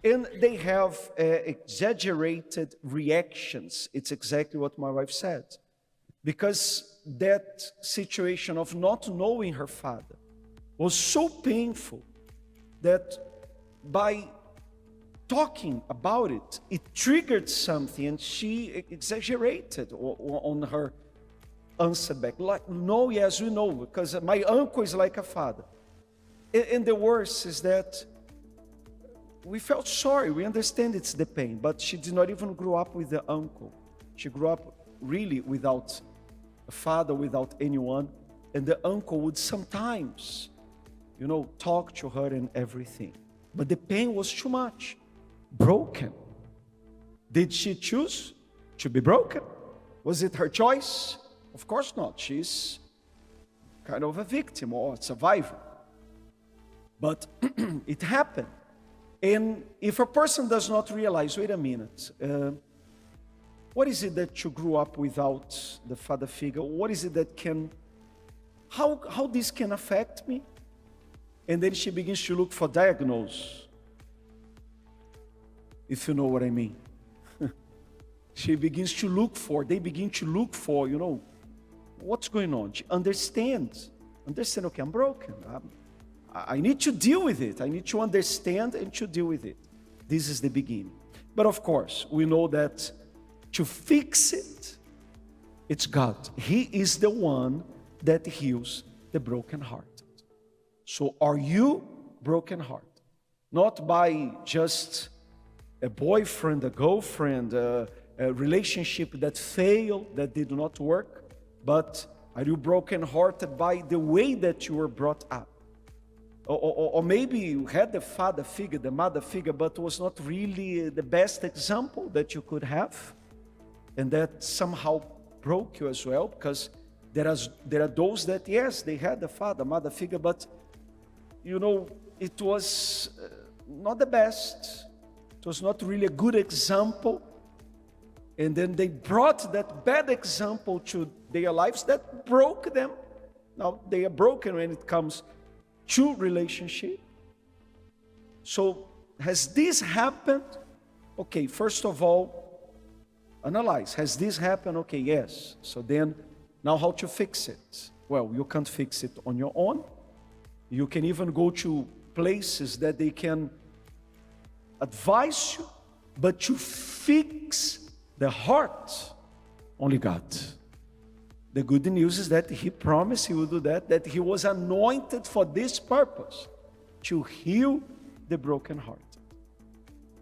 And they have exaggerated reactions. It's exactly what my wife said. Because that situation of not knowing her father was so painful that by talking about it, it triggered something, and she exaggerated on her answer back. Like, no, yes, we know, because my uncle is like a father. And the worst is that we felt sorry. We understand it's the pain, but she did not even grow up with the uncle. She grew up really without a father, without anyone. And the uncle would sometimes, talk to her and everything. But the pain was too much. Broken. Did she choose to be broken? Was it her choice? Of course not. She's kind of a victim or a survivor. But it happened. And if a person does not realize, wait a minute, what is it that you grew up without the father figure? What is it that how this can affect me? And then she begins to look for diagnose, if you know what I mean. They begin to look for, what's going on? She understand, okay, I'm broken. I need to deal with it. I need to understand and to deal with it. This is the beginning. But of course, we know that to fix it, it's God. He is the one that heals the brokenhearted. So are you brokenhearted? Not by just a boyfriend, a girlfriend, a relationship that failed, that did not work, but are you brokenhearted by the way that you were brought up? Or maybe you had the father figure, the mother figure, but was not really the best example that you could have. And that somehow broke you as well, because there are those that, yes, they had the father, mother figure, but, it was not the best. It was not really a good example. And then they brought that bad example to their lives that broke them. Now, they are broken when it comes to relationship. So has this happened? Okay, first of all, analyze. Has this happened? Okay, yes. So then, now how to fix it? Well, you can't fix it on your own. You can even go to places that they can advise you, but to fix the heart, only God. The good news is that He promised He would do that He was anointed for this purpose, to heal the broken heart.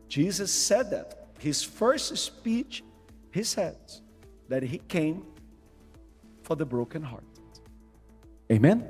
Jesus said that. His first speech, He said that He came for the broken heart. Amen?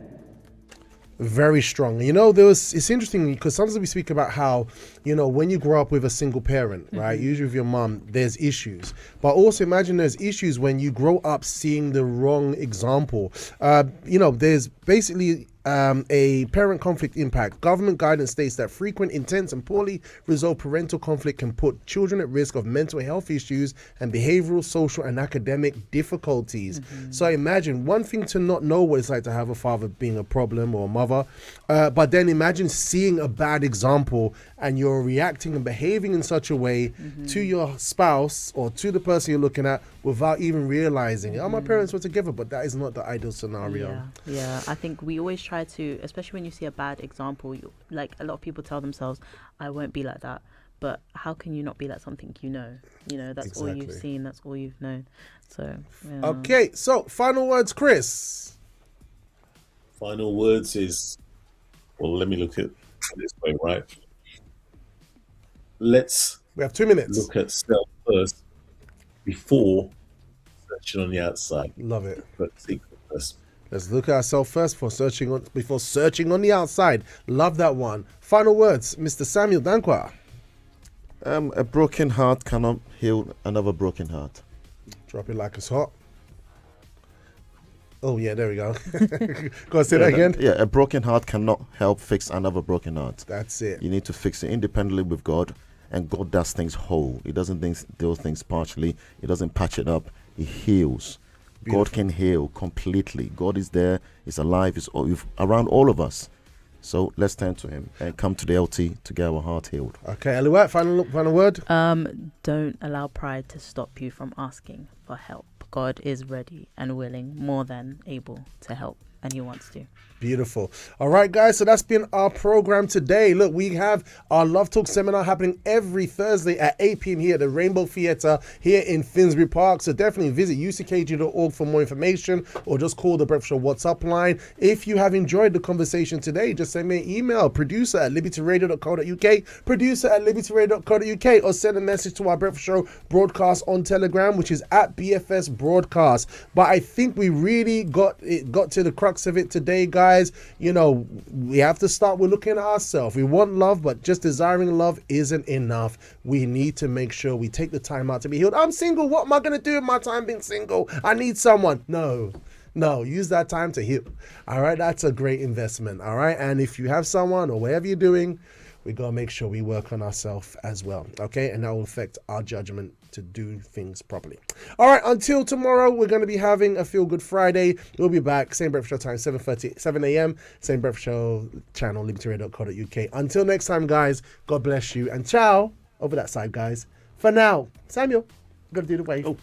Very strong. It's interesting because sometimes we speak about how, when you grow up with a single parent, right, usually with your mom, there's issues. But also imagine there's issues when you grow up seeing the wrong example. There's basically a parent conflict impact. Government guidance states that frequent, intense, and poorly resolved parental conflict can put children at risk of mental health issues and behavioral, social, and academic difficulties. So imagine one thing to not know what it's like to have a father being a problem or a mother, but then imagine seeing a bad example and you're reacting and behaving in such a way to your spouse or to the person you're looking at without even realizing, oh, my parents were together, but that is not the ideal scenario. Yeah, I think we always try to, especially when you see a bad example, like a lot of people tell themselves, I won't be like that. But how can you not be like something you know? You know, that's all you've seen, that's all you've known. So, yeah. Okay, so final words, Chris. Final words is, well, let me look at it this way, right? We have 2 minutes. Look at self first before searching on the outside. Love it. But secret first. Let's look at ourselves first before searching on the outside. Love that one. Final words, Mr. Samuel Dankwa. A broken heart cannot heal another broken heart. Drop it like it's hot. Oh, yeah, there we go. Go on, say that again. Yeah, a broken heart cannot help fix another broken heart. That's it. You need to fix it independently with God, and God does things whole. He doesn't do things partially. He doesn't patch it up. He heals. Beautiful. God can heal completely. God is there. He's alive. He's around all of us. So let's turn to him and come to the LT to get our heart healed. Okay, Alouette, final word. Don't allow pride to stop you from asking for help. God is ready and willing, more than able to help, and he wants to. Beautiful. All right, guys, so that's been our program today. Look, we have our Love Talk seminar happening every Thursday at 8 p.m. here at the Rainbow Theatre here in Finsbury Park. So definitely visit uckg.org for more information, or just call the Breakfast Show WhatsApp line. If you have enjoyed the conversation today, just send me an email, producer@libertyradio.co.uk, producer@libertyradio.co.uk, or send a message to our Breakfast Show broadcast on Telegram, which is at BFS Broadcast. But I think we really got to the crux of it today, guys. You know, we have to start with looking at ourselves. We want love, but just desiring love isn't enough. We need to make sure we take the time out to be healed. I'm single. What am I going to do with my time being single? I need someone. No, use that time to heal. All right, that's a great investment. All right, and if you have someone or whatever you're doing, we got to make sure we work on ourselves as well. Okay, and that will affect our judgment to do things properly. All right, until tomorrow, we're going to be having a Feel Good Friday. We'll be back, same Breakfast Show time, 7 a.m., same Breakfast Show channel, libertyradio.co.uk. Until next time, guys, God bless you, and ciao over that side, guys. For now, Samuel, got to do the wave. Oh.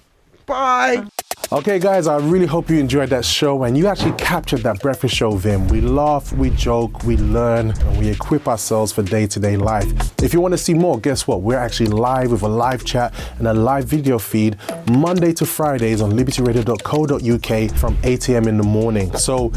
Bye. Okay, guys, I really hope you enjoyed that show and you actually captured that Breakfast Show vim. We laugh, we joke, we learn, and we equip ourselves for day-to-day life. If you want to see more, guess what? We're actually live with a live chat and a live video feed Monday to Fridays on libertyradio.co.uk from 8 a.m. in the morning. So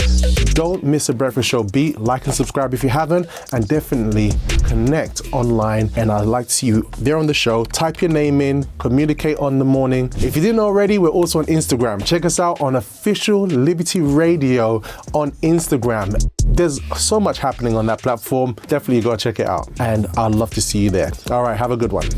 don't miss a Breakfast Show beat. Like and subscribe if you haven't, and definitely connect online. And I'd like to see you there on the show. Type your name in, communicate on the morning. If you didn't already, we're also on Instagram. Check us out on Official Liberty Radio on Instagram. There's so much happening on that platform. Definitely go check it out. And I'd love to see you there. All right, have a good one.